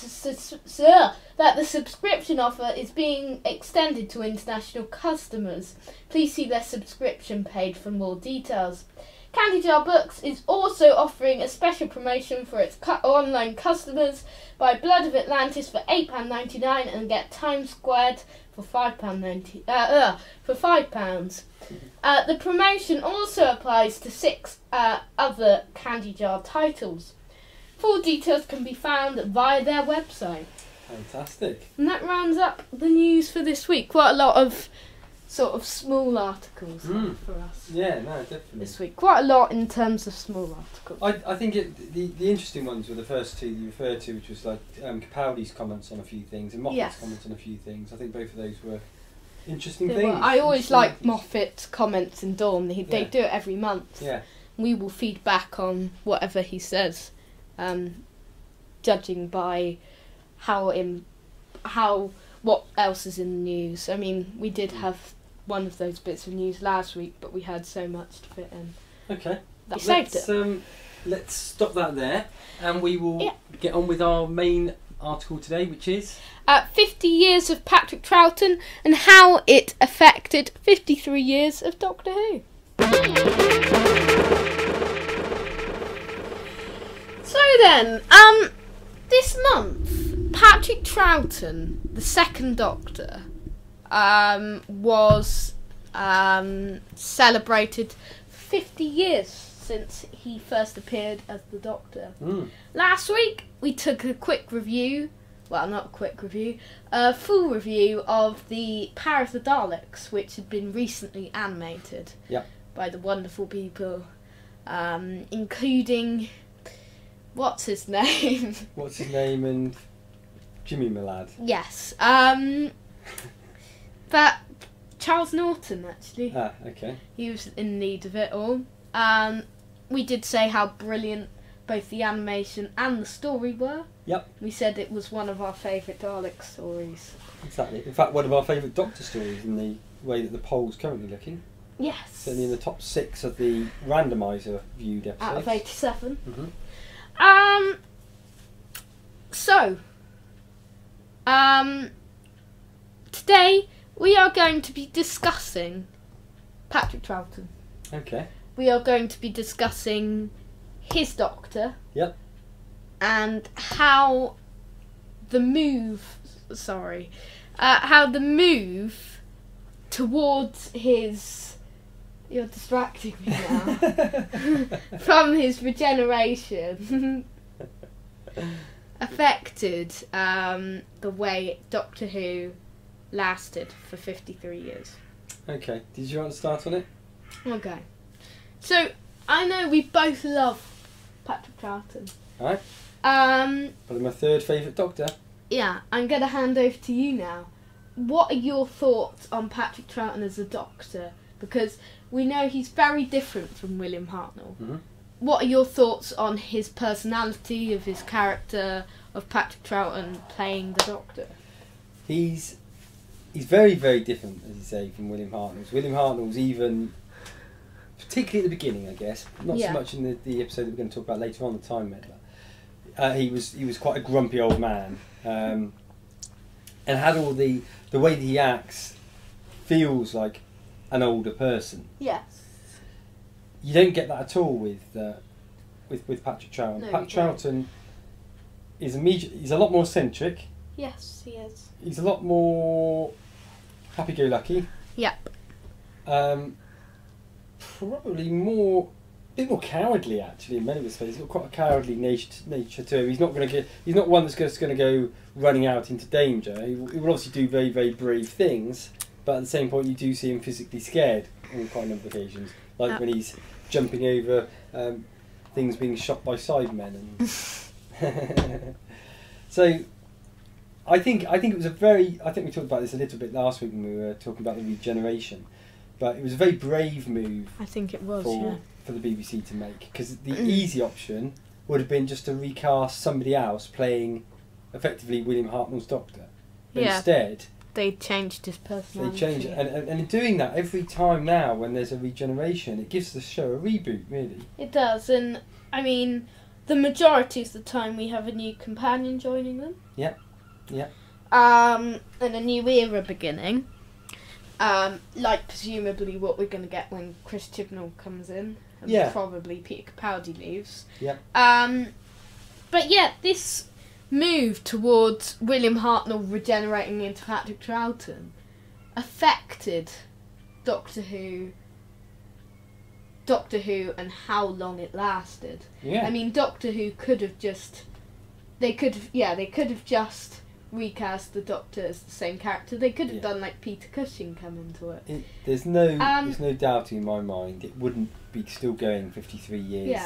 the subscription offer is being extended to international customers. Please see their subscription page for more details. Candy Jar Books is also offering a special promotion for its online customers. Buy Blood of Atlantis for £8.99 and get Time Squared for £5.90. For £5. The promotion also applies to 6 other Candy Jar titles. Full details can be found via their website. Fantastic. And that rounds up the news for this week. Quite a lot of sort of small articles for us. Yeah, no, definitely. This week. Quite a lot in terms of small articles. I think the interesting ones were the first 2 you referred to, which was like Capaldi's comments on a few things and Moffat's comments on a few things. I think both of those were interesting things. I always like Moffat's comments in Dawn. They do it every month. Yeah. We will feed back on whatever he says. Judging by what else is in the news. I mean, we did have one of those bits of news last week, but we had so much to fit in. Okay. We saved it. Let's stop that there, and we will get on with our main article today, which is 50 years of Patrick Troughton and how it affected 53 years of Doctor Who. So then, this month, Patrick Troughton, the second Doctor, was celebrated 50 years since he first appeared as the Doctor. Last week, we took a quick review, well, not a quick review, a full review of the Power of the Daleks, which had been recently animated by the wonderful people, including... What's his name? What's his name and Jimmy Malad? Yes. But Charles Norton, actually. Ah, okay. He was in need of it all. We did say how brilliant both the animation and the story were. Yep. We said it was one of our favourite Dalek stories. Exactly. In fact, one of our favourite Doctor stories in the way that the poll's currently looking. Yes. Certainly in the top 6 of the randomiser viewed episodes. Out of 87. Mm-hmm. Today we are going to be discussing Patrick Troughton. Okay. We are going to be discussing his Doctor. Yep. And how the move towards his... You're distracting me now. From his regeneration affected the way Doctor Who lasted for 53 years. Okay. Did you want to start on it? Okay. So, I know we both love Patrick Troughton. Alright. But my 3rd favourite Doctor. Yeah, I'm going to hand over to you now. What are your thoughts on Patrick Troughton as a Doctor? Because we know he's very different from William Hartnell. Mm-hmm. What are your thoughts on his personality, of his character, of Patrick Troughton playing the Doctor? He's he's very, very different, as you say, from William Hartnell's. William Hartnell's even, particularly at the beginning, I guess, not so much in the episode that we're going to talk about later on, the Time Meddler. He was quite a grumpy old man, and had all the way that he acts feels like an older person. Yes. You don't get that at all with Patrick Troughton. No, Patrick Troughton is he's a lot more eccentric. Yes, he is. He's a lot more happy-go-lucky. Yep. Probably a bit more cowardly, actually, in many respects. He's got quite a cowardly nature to him. He's not one that's just going to go running out into danger. He will obviously do very, very brave things, but at the same point, you do see him physically scared on quite a number of occasions, like when he's jumping over things being shot by Cybermen. And so, I think it was I think we talked about this a little bit last week when we were talking about the regeneration, but it was a very brave move. I think it was, for the BBC to make, because the easy option would have been just to recast somebody else playing effectively William Hartnell's Doctor. But instead, they changed his personality. They changed it, and in doing that every time now when there's a regeneration, it gives the show a reboot, really. It does, and I mean, the majority of the time we have a new companion joining them. Yeah. And a new era beginning. Like presumably what we're going to get when Chris Chibnall comes in, and probably Peter Capaldi leaves. Yeah. But yeah, this move towards William Hartnell regenerating into Patrick Troughton affected Doctor Who and how long it lasted. Yeah. I mean, Doctor Who could have just recast the Doctor as the same character. They could have done like Peter Cushing come into it. There's no doubt in my mind it wouldn't be still going 53 years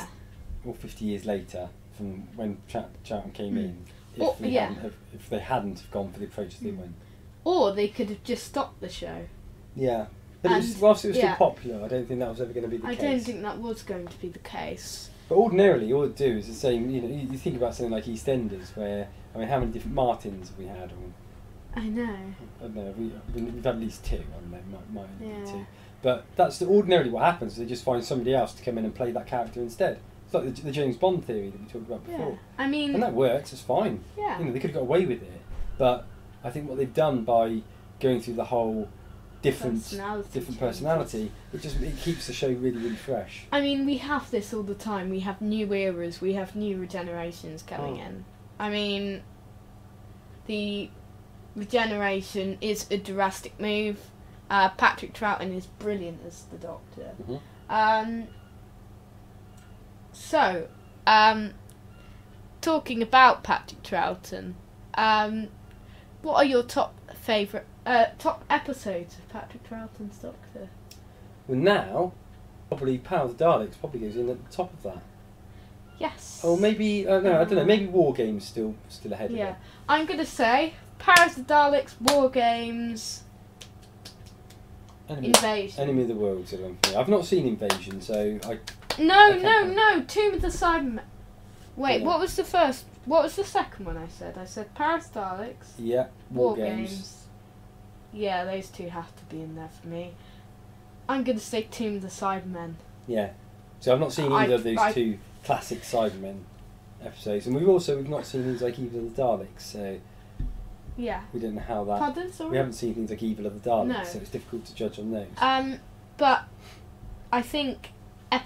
or 50 years later from when Troughton came in if they hadn't have gone for the approach they went. Or they could have just stopped the show. Yeah. But whilst it was still popular, I don't think that was ever going to be the case. I don't think that was going to be the case. But ordinarily, all it do is the same. You know, you think about something like EastEnders, where how many different Martins have we had? I know. I don't know. We've had at least two. I don't know. Might only be two. But that's ordinarily what happens. They just find somebody else to come in and play that character instead. It's like the James Bond theory that we talked about before. I mean, and that works. It's fine. Yeah. They could have got away with it, but I think what they've done by going through the whole different personality, it keeps the show really, really fresh. I mean, we have this all the time. We have new eras, we have new regenerations coming in. I mean, the regeneration is a drastic move. Patrick Troughton is brilliant as the Doctor. So, talking about Patrick Troughton, what are your top episodes of Patrick Troughton's Doctor? Well, now, probably Power of the Daleks probably goes in at the top of that. Yes. Or maybe, I don't know, maybe War Games still ahead of it. Yeah, I'm going to say Power of the Daleks, War Games, Invasion. Enemy of the World's the one for me. I've not seen Invasion, so I... No, Tomb of the Cybermen. Wait, what was the first? What was the second one I said? I said Power of the Daleks. Yeah, War Games. Yeah, those two have to be in there for me. I'm going to say Tomb of the Cybermen. Yeah. So I've not seen either of those two classic Cybermen episodes, and we've not seen things like Evil of the Daleks, so yeah, we don't know how that. Pardon, sorry? We haven't seen things like Evil of the Daleks, so it's difficult to judge on those. But I think I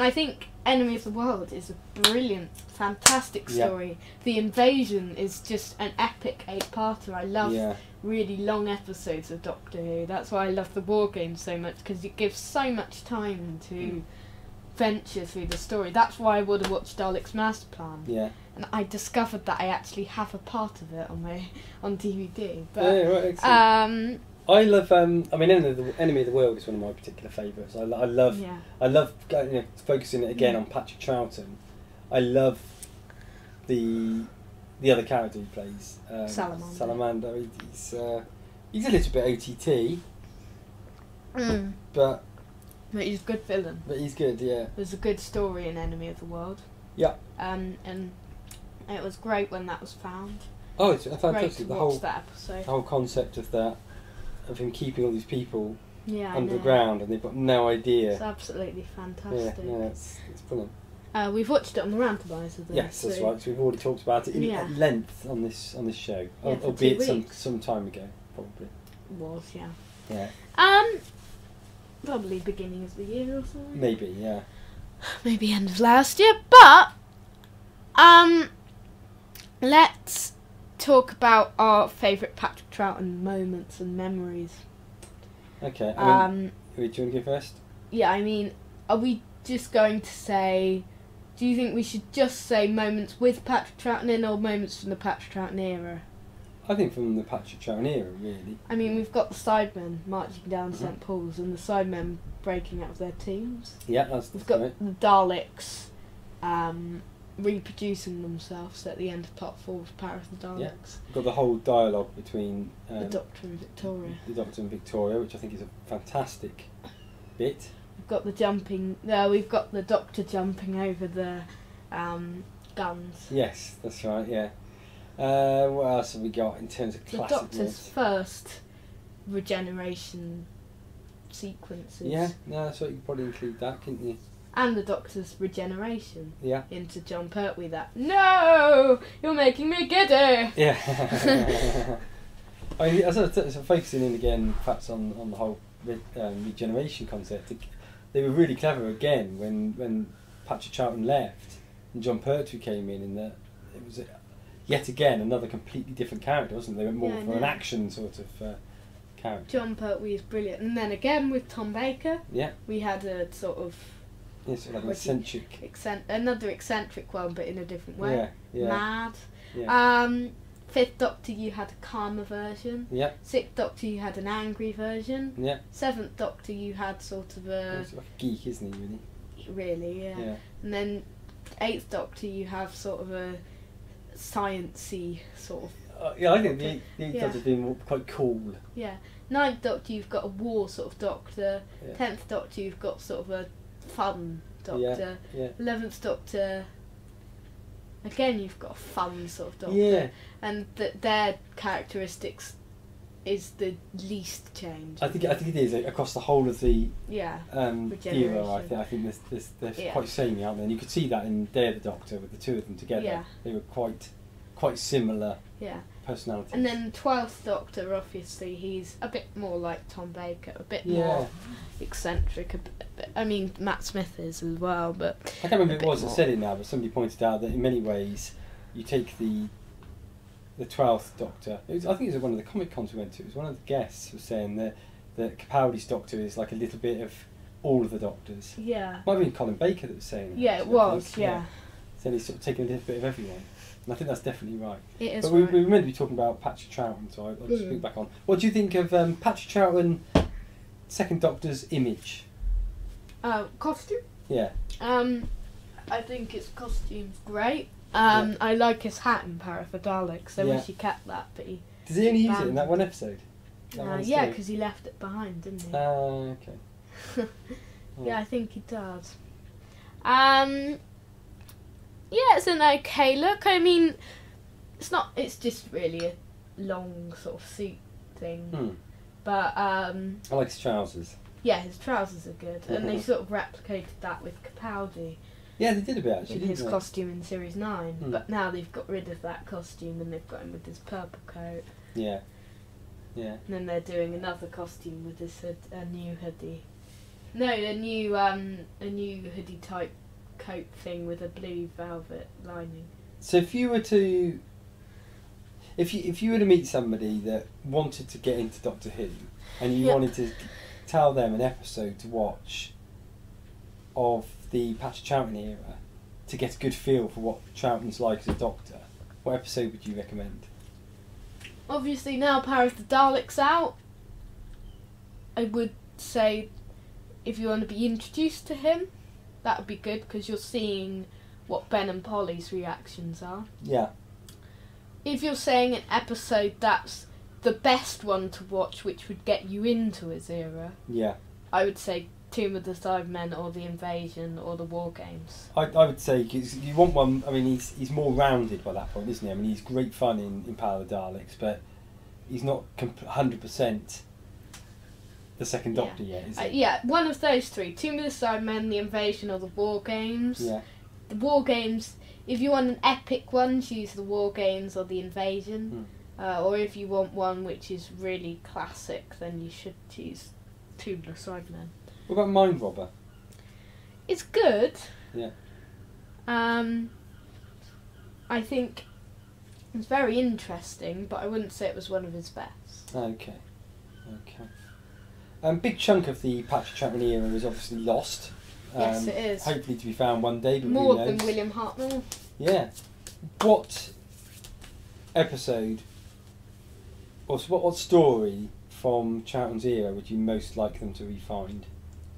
think Enemy of the World is a brilliant, fantastic story. Yeah. The Invasion is just an epic 8-parter. I love really long episodes of Doctor Who. That's why I love the War Games so much, because it gives so much time to venture through the story. That's why I would have watched Dalek's Master Plan. Yeah. And I discovered that I actually have a part of it on DVD. But, excellent. I love. Enemy of the World is one of my particular favourites. I love focusing it again on Patrick Troughton. I love the other character he plays, Salamander. He's a little bit OTT, but he's a good villain. But he's good, yeah. There's a good story in Enemy of the World. Yeah. And it was great when that was found. Oh, it's Great fantastic. to watch that episode. The whole concept of that, of him keeping all these people Yeah, underground, and they've got no idea. It's absolutely fantastic. Yeah, it's brilliant. We've watched it on the Randomizer, though. Yes, that's right. So we've already talked about it at length on this show, Yeah, for albeit 2 weeks. some time ago, probably. Was, yeah. Yeah. Probably beginning of the year or something. Maybe, yeah. Maybe end of last year, but let's talk about our favourite Patrick Troughton moments and memories. Okay. Do you want to go first? Yeah, I mean, are we just going to say? Do you think we should just say moments with Patrick Troughton in, or moments from the Patrick Troughton era? I think from the Patrick Troughton era, really. I mean, we've got the Sidemen marching down St Paul's and the Sidemen breaking out of their teams. Yeah, that's We've got right. the Daleks reproducing themselves at the end of part 4 of Power of the Daleks. Yeah. We've got the whole dialogue between The Doctor and Victoria. The Doctor and Victoria, which I think is a fantastic bit. We've got the jumping. We've got the Doctor jumping over the guns. Yes, that's right. Yeah. What else have we got in terms of The classicness? Doctor's first regeneration sequences. Yeah, no, that's right. You could probably include that, couldn't you? And the Doctor's regeneration Yeah. into John Pertwee. That no, you're making me giddy. Yeah. I mean, so focusing in again, perhaps on the whole regeneration concept. They were really clever again when Patrick Troughton left and John Pertwee came in, and that it was yet again another completely different character, wasn't it? They went more for an action sort of character. John Pertwee is brilliant, and then again with Tom Baker, Yeah. we had a sort of Sort of like an eccentric. another eccentric one, but in a different way. Yeah. Yeah. Mad. Yeah. Fifth Doctor, you had a calmer version. Yeah. Sixth Doctor, you had an angry version. Yeah. Seventh Doctor, you had sort of a He's like a geek, isn't he? Really. really, yeah. Yeah. And then Eighth Doctor, you have sort of a sciencey sort of. Yeah, I think the Eighth Yeah. Doctor's been quite cool. Yeah. Ninth Doctor, you've got a war sort of Doctor. Yeah. 10th Doctor, you've got sort of a fun Doctor. Yeah. 11th Doctor, again, you've got a fun sort of Doctor. Yeah. And their characteristics is the least change. I think it is across the whole of the Yeah. era. Regeneration. I think they're Yeah. quite samey, aren't they? And you could see that in Day of the Doctor with the two of them together. Yeah. They were quite similar Yeah. personalities. And then 12th Doctor, obviously, he's a bit more like Tom Baker, a bit Yeah. more eccentric. I mean, Matt Smith is as well, but I can't remember a who it was bit that said it now, but somebody pointed out that in many ways you take the 12th Doctor. I think it was one of the Comic Cons we went to. It was one of the guests was saying that Capaldi's Doctor is like a little bit of all of the Doctors. yeah. Might have been Colin Baker that was saying that. Yeah, it actually, I was, think. yeah. So he's sort of taking a little bit of everyone. And I think that's definitely right. It is But right. we were meant to be talking about Patrick Troughton, so I'll just speak back on. What do you think of Patrick Troughton, Second Doctor's image? Costume? Yeah. I think his costume's great. I like his hat in Power of the Daleks. I wish he kept that, but he. Does he only use it in abandoned that one episode? yeah, because he left it behind, didn't he? Okay. Yeah, I think he does. Yeah, it's an okay look. I mean, it's not. It's just really a long sort of suit thing. But I like his trousers. yeah, his trousers are good, and they sort of replicated that with Capaldi Yeah, they did a bit actually. with his didn't they? costume in Series 9. But now they've got rid of that costume and they've got him with his purple coat. Yeah. Yeah. And then they're doing another costume with this a new hoodie. No, a new hoodie type coat thing with a blue velvet lining. So if you were to meet somebody that wanted to get into Doctor Who, and you wanted to tell them an episode to watch of the Patrick Troughton era to get a good feel for what Troughton's like as a Doctor, what episode would you recommend? Obviously now Power of the Daleks out, I would say if you want to be introduced to him, that would be good because you're seeing what Ben and Polly's reactions are. Yeah. If you're saying an episode that's the best one to watch, which would get you into his era, Yeah. I would say Tomb of the Cybermen or the Invasion or the War Games. I would say 'cause you want one. I mean, he's more rounded by that point, isn't he? I mean, he's great fun in Power of the Daleks, but he's not 100% the second Doctor yet, is he? Yeah, one of those three: Tomb of the Cybermen, the Invasion, or the War Games. Yeah. The War Games. If you want an epic one, choose the War Games or the Invasion. Or if you want one which is really classic, then you should choose Tomb of the Cybermen. What about Mind Robber? It's good. Yeah. I think it's very interesting, but I wouldn't say it was one of his best. Okay. Big chunk of the Patrick Troughton era is obviously lost. Yes, it is. Hopefully to be found one day, but More who knows? than William Hartnell. Yeah. What episode, or what story from Troughton's era would you most like them to re-find?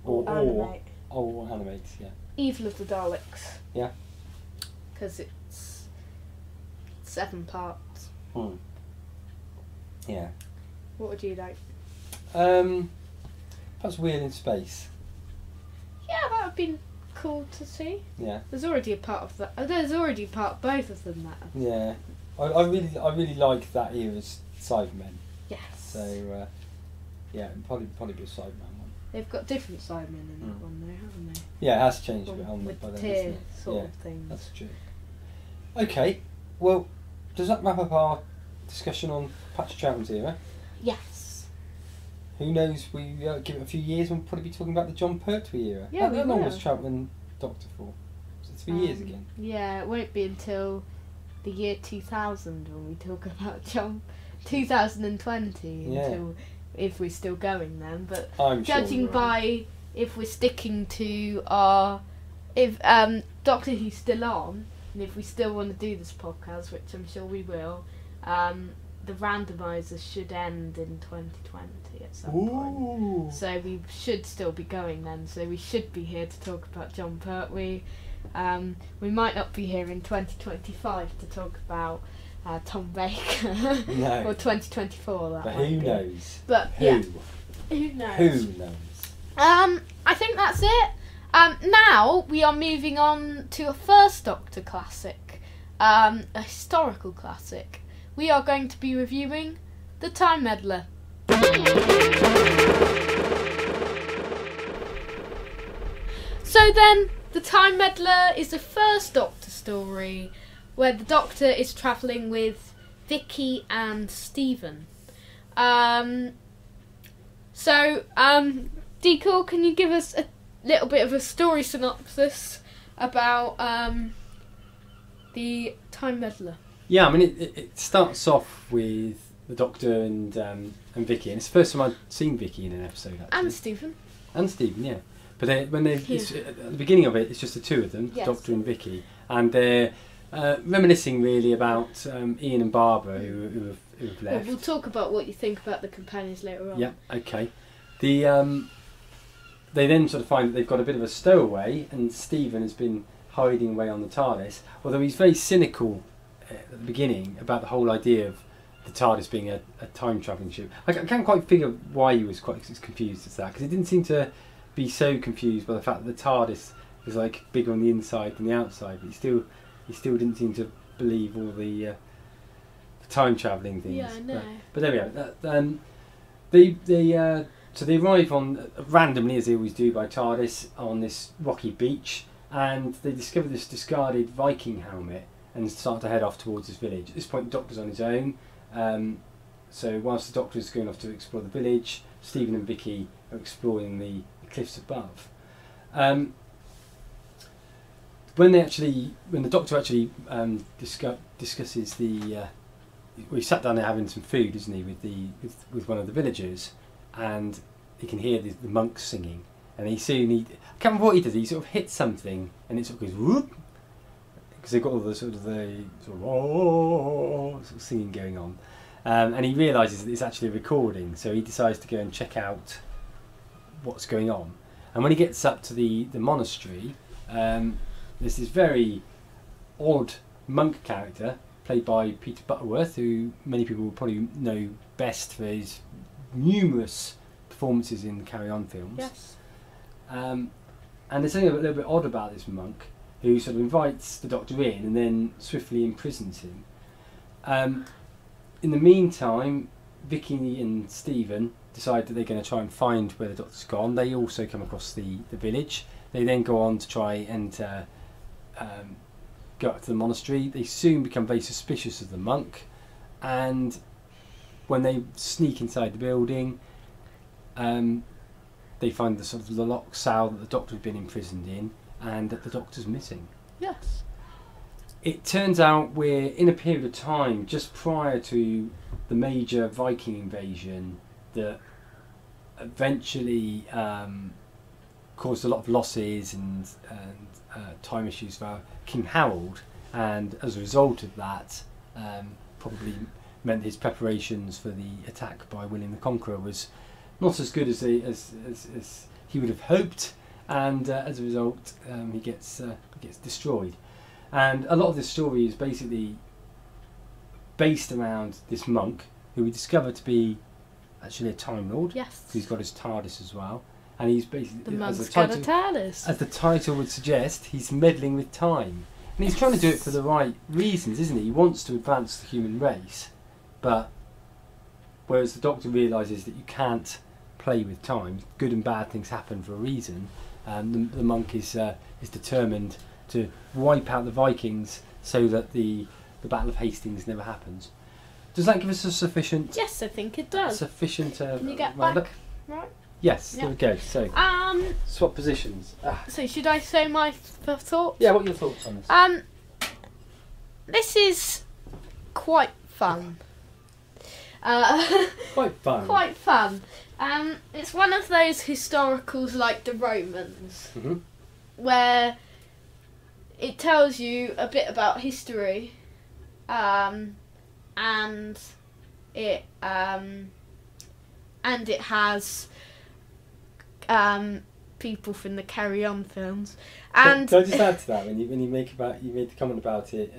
Or animate. Or animate, yeah. Evil of the Daleks. Yeah. Because it's 7 parts. Yeah. What would you like? Perhaps Wheel in Space. Yeah, that would be cool to see. Yeah. There's already a part of that. There's already a part of both of them that. Yeah. I really like that era's Cybermen. Yes. So yeah, probably be a Cyberman one. They've got different Cybermen in that one though, haven't they? Yeah, it has changed a bit on with by the then, tier hasn't it? sort Yeah, of things. that's true. Okay, well, does that wrap up our discussion on Patrick Troughton's era? Yes. Who knows? We give it a few years, we'll probably be talking about the John Pertwee era. Yeah, How long will. was Troughton Doctor for? Was it 3 years again? Yeah, it won't be until the year 2000 when we talk about John. 2020 until if we're still going then. But I'm judging sure by if we're sticking to our Doctor Who's still on, and if we still want to do this podcast, which I'm sure we will, the randomizer should end in 2020 at some point. So we should still be going then. So we should be here to talk about John Pertwee. We might not be here in 2025 to talk about Tom Baker. No. Or 2024. That But might who be. knows? But Who? yeah, who knows? Who knows? I think that's it. Now we are moving on to a first Doctor classic, a historical classic. We are going to be reviewing the Time Meddler. So then, the Time Meddler is the first Doctor story where the Doctor is travelling with Vicky and Stephen. Decor, can you give us a little bit of a story synopsis about the Time Meddler? Yeah, I mean, it starts off with the Doctor and Vicky, and it's the first time I've seen Vicky in an episode, actually. And Stephen. And Stephen, yeah. But at the beginning of it, it's just the two of them, Yes. Doctor and Vicky, and they're reminiscing really about Ian and Barbara who have Well, left. we'll talk about what you think about the companions later on. Yeah, okay. They then sort of find that they've got a bit of a stowaway, and Stephen has been hiding away on the TARDIS, although he's very cynical at the beginning about the whole idea of the TARDIS being a time travelling ship. I can't quite figure why he was quite confused as that, because he didn't seem to be so confused by the fact that the TARDIS was like bigger on the inside than the outside, but he still didn't seem to believe all the time travelling things. Yeah, I know. But there we are. So they arrive on randomly, as they always do, by TARDIS on this rocky beach, and they discover this discarded Viking helmet and start to head off towards this village. At this point, the Doctor's on his own. So whilst the Doctor's going off to explore the village, Stephen and Vicky are exploring the cliffs above. When the Doctor actually discusses he sat down there having some food, isn't he, with one of the villagers, and he can hear the monks singing, and I can't remember what he does. He sort of hits something, and it sort of goes whoop, because they've got all the sort of singing going on, and he realises that it's actually a recording, so he decides to go and check out what's going on. And when he gets up to the monastery, there's this very odd monk character played by Peter Butterworth, who many people will probably know best for his numerous performances in the Carry On films. Yes. And there's something a little bit odd about this monk, who sort of invites the Doctor in and then swiftly imprisons him. In the meantime, Vicky and Stephen decide that they're going to try and find where the Doctor's gone. They also come across the village. They then go on to try and go up to the monastery. They soon become very suspicious of the monk, and when they sneak inside the building, they find the sort of the locked cell that the Doctor had been imprisoned in, and that the Doctor's missing. Yes. It turns out we're in a period of time just prior to the major Viking invasion that eventually caused a lot of losses and time issues for King Harold, and as a result of that, probably meant his preparations for the attack by William the Conqueror was not as good as he would have hoped, and as a result, he gets destroyed. And a lot of this story is basically based around this monk, who we discover to be actually a Time Lord. Yes. He's got his TARDIS as well, and he's basically, The monk's got a TARDIS. as the title would suggest, he's meddling with time, and he's trying to do it for the right reasons, isn't he? He wants to advance the human race, but whereas the Doctor realises that you can't play with time, good and bad things happen for a reason. The monk is determined to wipe out the Vikings so that the Battle of Hastings never happens. Does that give us a sufficient? Yes, I think it does. Sufficient. Can you get roundup? back? Right. Yes. Yeah. There we go. So swap positions. So should I say my thoughts? Yeah. What are your thoughts on this? This is quite fun. Quite fun. Quite fun. It's one of those historicals like the Romans, where it tells you a bit about history, and it has people from the Carry On films. And can I just add to that when you made the comment about it,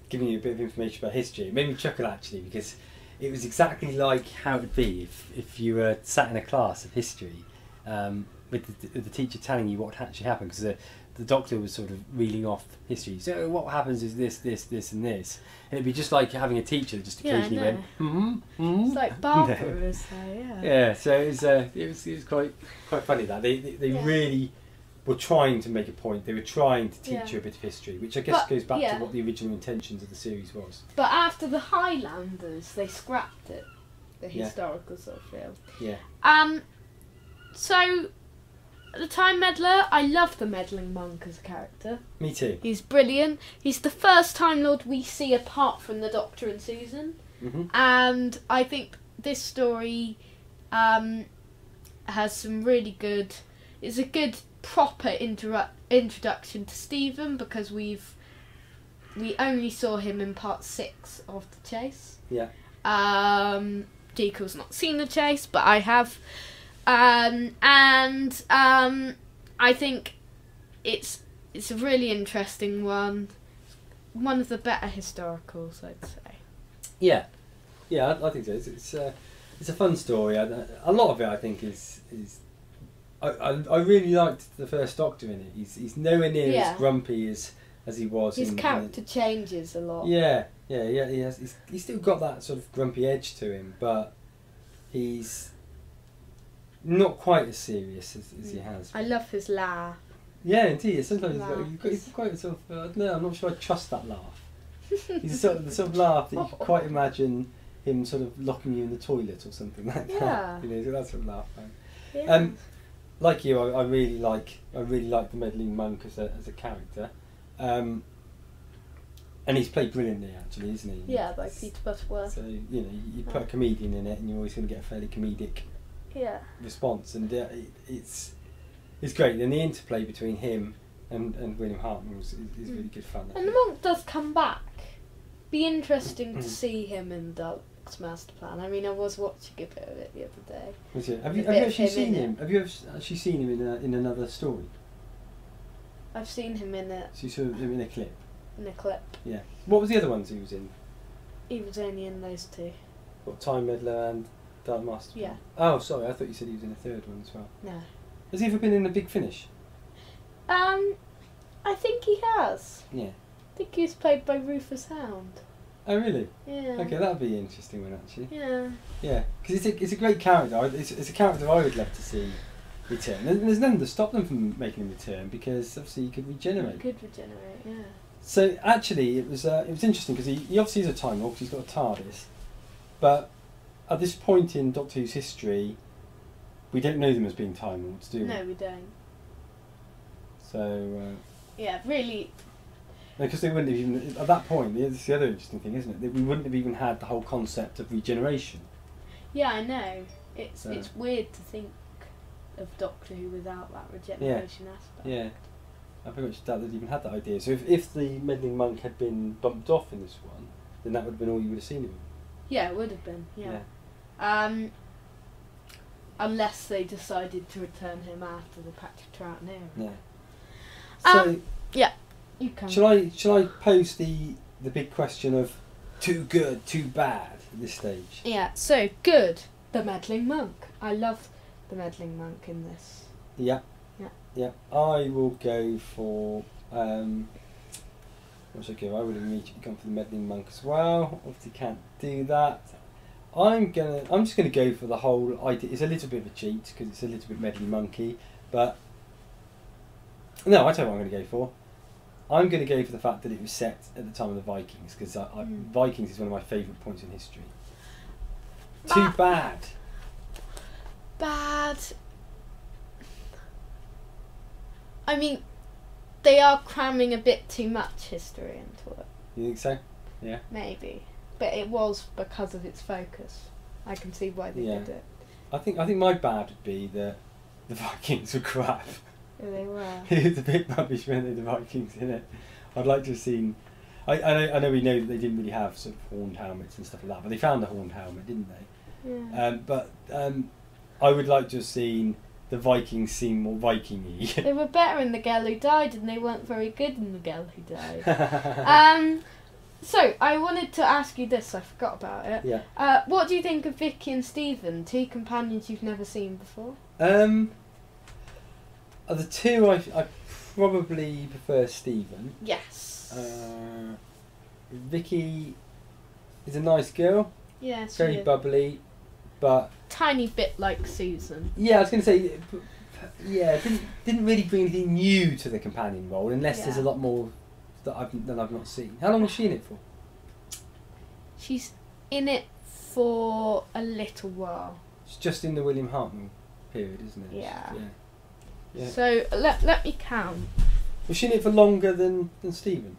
giving you a bit of information about history, it made me chuckle actually, because it was exactly like how it would be if you were sat in a class of history with the teacher telling you what actually happened, because the Doctor was sort of reeling off history. So what happens is this, and this. And it'd be just like having a teacher that just occasionally went, It's like Barbara was there, yeah. Yeah, so it was quite funny that they really were trying to make a point. They were trying to teach you a bit of history, which I guess goes back to what the original intentions of the series was. But after the Highlanders, they scrapped it, the historical sort of film. Yeah. So, the Time Meddler, I love the meddling monk as a character. Me too. He's brilliant. He's the first Time Lord we see apart from the Doctor and Susan. And I think this story has some really good... It's a good proper introduction to Stephen, because we only saw him in part 6 of The Chase. Yeah. Deco's not seen The Chase, but I have. I think it's a really interesting one. One of the better historicals, I'd say. Yeah, I think so. It's a fun story. A lot of it, I think, is. I really liked the first Doctor in it. He's nowhere near as grumpy as he was. His character changes a lot. Yeah. He's still got that sort of grumpy edge to him, but he's not quite as serious as he has. I love his laugh. Yeah, indeed. Sometimes he's quite sort of. I don't know. I'm not sure I trust that laugh. He's the sort of laugh that you can quite imagine him sort of locking you in the toilet or something like that. You know, that sort of laugh. Yeah. Like you, I really like the meddling monk as a character, and he's played brilliantly actually, isn't he? Yeah, by Peter Butterworth. So you know, you put a comedian in it, and you're always going to get a fairly comedic response, and it's great. And the interplay between him and William Hartnell is really good fun. And the monk does come back. Be interesting to see him in Dalek's Master Plan. I mean, I was watching a bit of it the other day. Was it? Have you actually seen him? Have you actually seen him in another story? I've seen him in it. So you saw him in a clip? In a clip. Yeah. What was the other ones he was in? He was only in those two. What, Time Meddler and Dark Master. Yeah. Oh, sorry, I thought you said he was in a third one as well. No. Has he ever been in a Big Finish? I think he has. Yeah. I think he was played by Rufus Hound. Oh, really? Yeah. Okay, that'd be an interesting one, actually. Yeah. Yeah, because it's a great character. It's a character I would love to see return. There's nothing to stop them from making him return, because obviously he could regenerate. He could regenerate, yeah. So actually, it was interesting because he obviously is a Time Lord because he's got a TARDIS, but at this point in Doctor Who's history, we don't know them as being Time Lords, do we? No, we don't. So. Yeah, really. Because they wouldn't have even at that point. It's the other interesting thing, isn't it? That we wouldn't have even had the whole concept of regeneration. Yeah, I know. It's weird to think of Doctor Who without that regeneration aspect. Yeah. I pretty much doubt they'd even had that idea. So if the meddling monk had been bumped off in this one, then that would have been all you would have seen of him. Yeah, it would have been. Yeah. Unless they decided to return him after the Patrick Troughton era. Yeah. So yeah, you can. Shall I pose the big question of too good, too bad at this stage? Yeah. So good. The meddling monk. I love the meddling monk in this. Yeah. Yeah. Yeah. I will go for. What should I go? I would have immediately gone for the meddling monk as well. Obviously, can't do that. I'm just gonna go for the whole idea. It's a little bit of a cheat because it's a little bit meddling monkey, but no, I tell you what I'm going to go for. I'm going to go for the fact that it was set at the time of the Vikings because Vikings is one of my favourite points in history. Too bad. Bad. I mean, they are cramming a bit too much history into it. You think so? Yeah. Maybe, but it was because of its focus. I can see why they did it. I think my bad would be that the Vikings were crap. Yeah, they were. It was a bit rubbish when they had the Vikings in it. I'd like to have seen. I know we know that they didn't really have sort of horned helmets and stuff like that, but they found a horned helmet, didn't they? Yeah. But I would like to have seen the Vikings seem more Viking-y. They were better in The Girl Who Died, and they weren't very good in The Girl Who Died. So I wanted to ask you this. I forgot about it. Yeah. What do you think of Vicky and Stephen, two companions you've never seen before? Of the two, I probably prefer Stephen. Yes. Vicky is a nice girl. Yeah, very bubbly, but tiny bit like Susan. Yeah, I was going to say, yeah, didn't really bring anything new to the companion role, unless there's a lot more that I've not seen. How long was she in it for? She's in it for a little while. It's just in the William Hartnell period, isn't it? Yeah. Yeah. So let me count. Was she in it for longer than Stephen?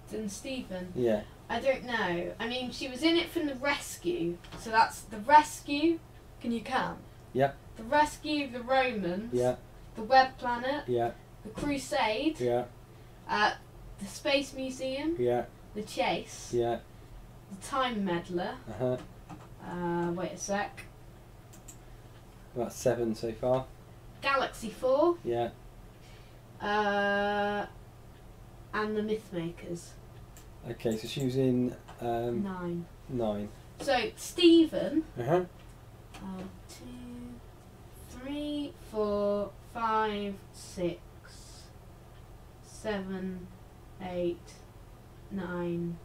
Than Stephen? Yeah. I don't know. I mean, she was in it from the rescue. So that's the rescue. Can you count? Yeah. The rescue, the Romans. Yeah. The Web Planet. Yeah. The Crusade. Yeah. The Space Museum. Yeah. The Chase. Yeah. The Time Meddler. Wait a sec. About 7 so far. Galaxy 4. Yeah. And the Mythmakers. Okay, so she was in 9. 9. So Stephen. 2, 3, 4, 5, 6, 7, 8, 9,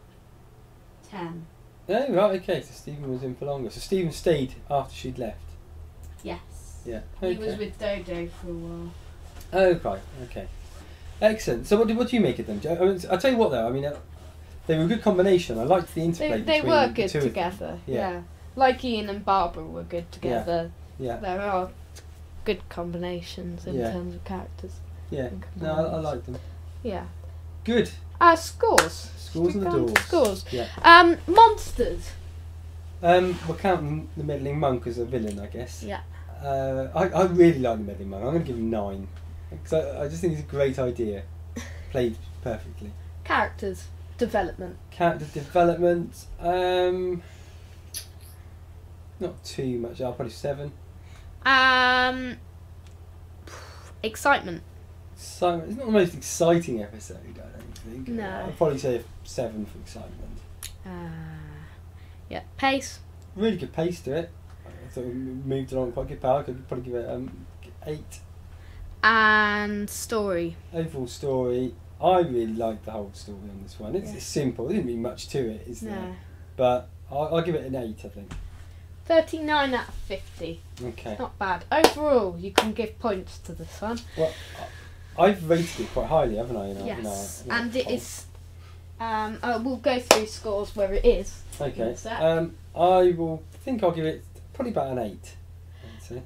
10. Oh, right, okay, so Stephen was in for longer. So Stephen stayed after she'd left? Yes. Yeah. Okay. He was with Dodo for a while. Oh, right, okay. Excellent. So what do you make of them? I mean, I'll tell you what though, I mean, they were a good combination. I liked the interplay They between were the good two together, yeah. Like Ian and Barbara were good together. Yeah. There are good combinations in terms of characters. Yeah. No, I like them. Yeah. Good. Scores. Scores and the doors. Scores. Yeah. Monsters. We're counting the meddling monk as a villain, I guess. Yeah. I really like the meddling monk. I'm going to give him 9. Because I just think it's a great idea. Played perfectly. Characters. Development. Character development. Not too much. I'll probably 7. Excitement. So it's not the most exciting episode, I don't think. No. I'll probably say 7 for excitement. Yeah. Pace. really good pace to it. I thought we moved along quite good power. I could probably give it 8. And story. Overall story, I really liked the whole story on this one. It's simple. There didn't be much to it, is there? But I'll give it an 8, I think. 39 out of 50. Okay. Not bad. Overall, you can give points to this one. Well, I've rated it quite highly, haven't I? Yes. And it is... we'll go through scores where it is. Okay. I think I'll give it probably about an 8. I'd say.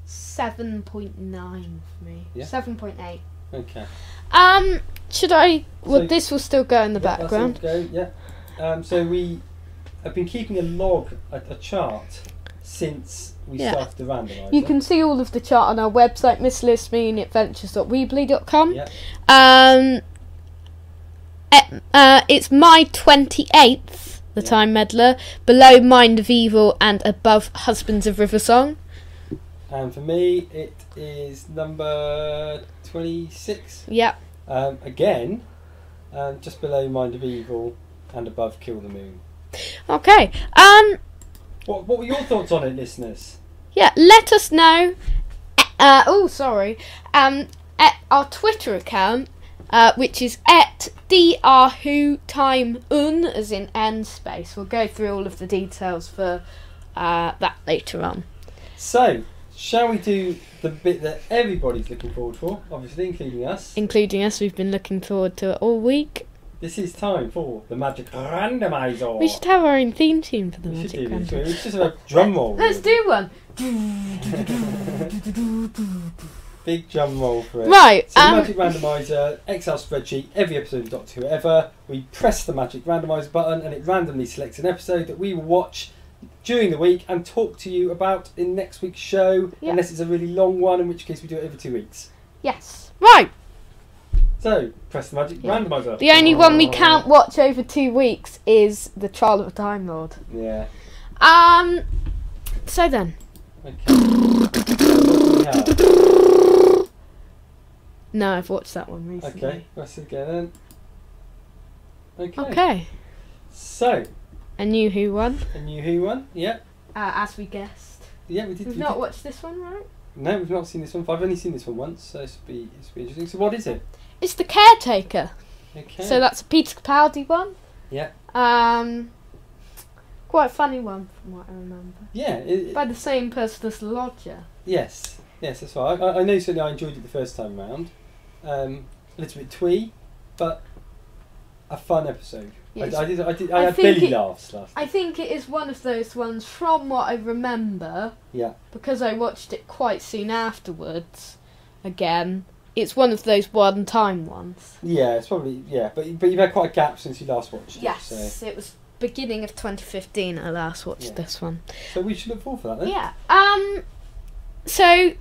7.9 for me. Yeah. 7.8. Okay. Should I... Well, this will still go in the background. So we have been keeping a log, a chart, since we started the randomizer. You can see all of the chart on our website, misslistmeanadventures.weebly.com. Yeah. It's my 28th, the Time Meddler, below Mind of Evil, and above Husbands of Riversong. And for me, it is number 26. Yep. Again, just below Mind of Evil and above Kill the Moon. Okay. What were your thoughts on it, listeners? Yeah, let us know. At our Twitter account, which is @drwhotimeun, as in N space. We'll go through all of the details for that later on. So, shall we do the bit that everybody's looking forward for, obviously, including us? Including us, we've been looking forward to it all week. This is time for the Magic Randomizer. We should have our own theme tune for the Magic Randomizer. It's just a drum roll. Let's do one. Big drum roll for it. Right. So Magic Randomizer, Excel spreadsheet, every episode of Doctor Who ever. We press the Magic Randomizer button and it randomly selects an episode that we will watch during the week and talk to you about in next week's show, unless it's a really long one, in which case we do it every 2 weeks. Yes. Right. So, press the Magic Randomizer. The only one we can't watch over 2 weeks is The Trial of a Time Lord. Yeah. So then. Okay. No, I've watched that one recently. Okay, let's again then. Okay. So. A New Who one. A New Who one, yeah. As we guessed. Yeah, we did. We've not watched this one, right? No, we've not seen this one. I've only seen this one once, so it's be interesting. So what is it? It's The Caretaker. Okay. So that's a Peter Capaldi one. Yeah. Quite a funny one from what I remember. Yeah. By the same person as The Lodger. Yes, that's right. I know certainly I enjoyed it the first time round. A little bit twee, but a fun episode. Yes. I had belly laughs last time. I think it is one of those ones from what I remember. Yeah. Because I watched it quite soon afterwards. Again, it's one of those one-time ones. Yeah, it's probably but you've had quite a gap since you last watched it. Yes, so. It was beginning of 2015 I last watched this one. So we should look forward for that then. Yeah. So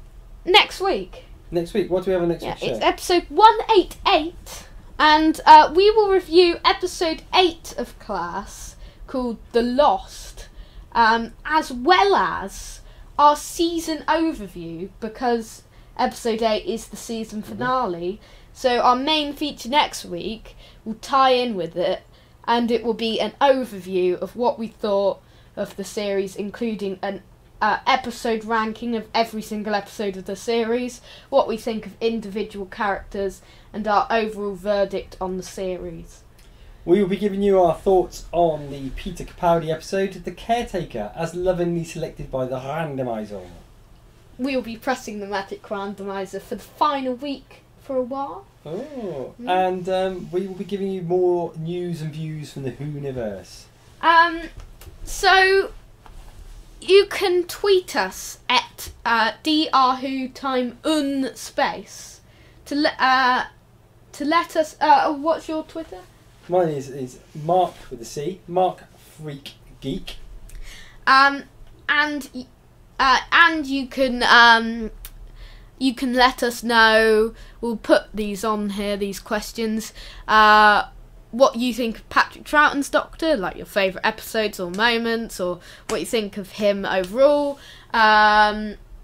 next week. Next week, what do we have on next week's show? It's episode 188. And we will review episode 8 of Class, called The Lost, as well as our season overview, because episode 8 is the season finale. So our main feature next week will tie in with it, and it will be an overview of what we thought of the series, including an episode ranking of every single episode of the series, what we think of individual characters, and our overall verdict on the series. We will be giving you our thoughts on the Peter Capaldi episode, The Caretaker, as lovingly selected by the randomizer. We will be pressing the Magic Randomizer for the final week for a while. Oh, and we will be giving you more news and views from the Who-niverse. So you can tweet us at drwhotimeun space to let us. What's your Twitter? Mine is Mark with a C, Mark Freak Geek. And you can let us know. We'll put these on here. These questions. What you think of Patrick Troughton's Doctor, like your favourite episodes or moments, or what you think of him overall.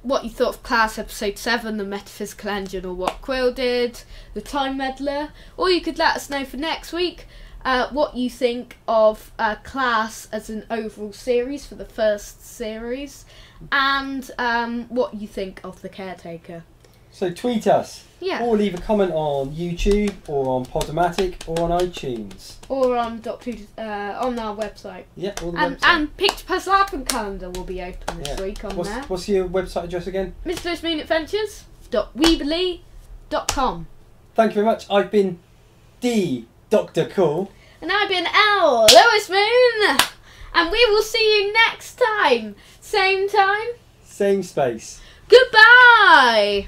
What you thought of Class Episode 7, The Metaphysical Engine, or what Quill did, The Time Meddler. Or you could let us know for next week what you think of Class as an overall series for the first series, and what you think of The Caretaker. So tweet us. Yeah. Or leave a comment on YouTube, or on Podomatic, or on iTunes. Or on on our website. Yeah, or the and, website. And Picture Puzzle Advent Calendar will be open this week on there. What's your website address again? MrLewishMoonAdventures.weebly.com. Thank you very much. I've been D. Dr. Cool. And I've been L. Lewis Moon. And we will see you next time. Same time. Same space. Goodbye.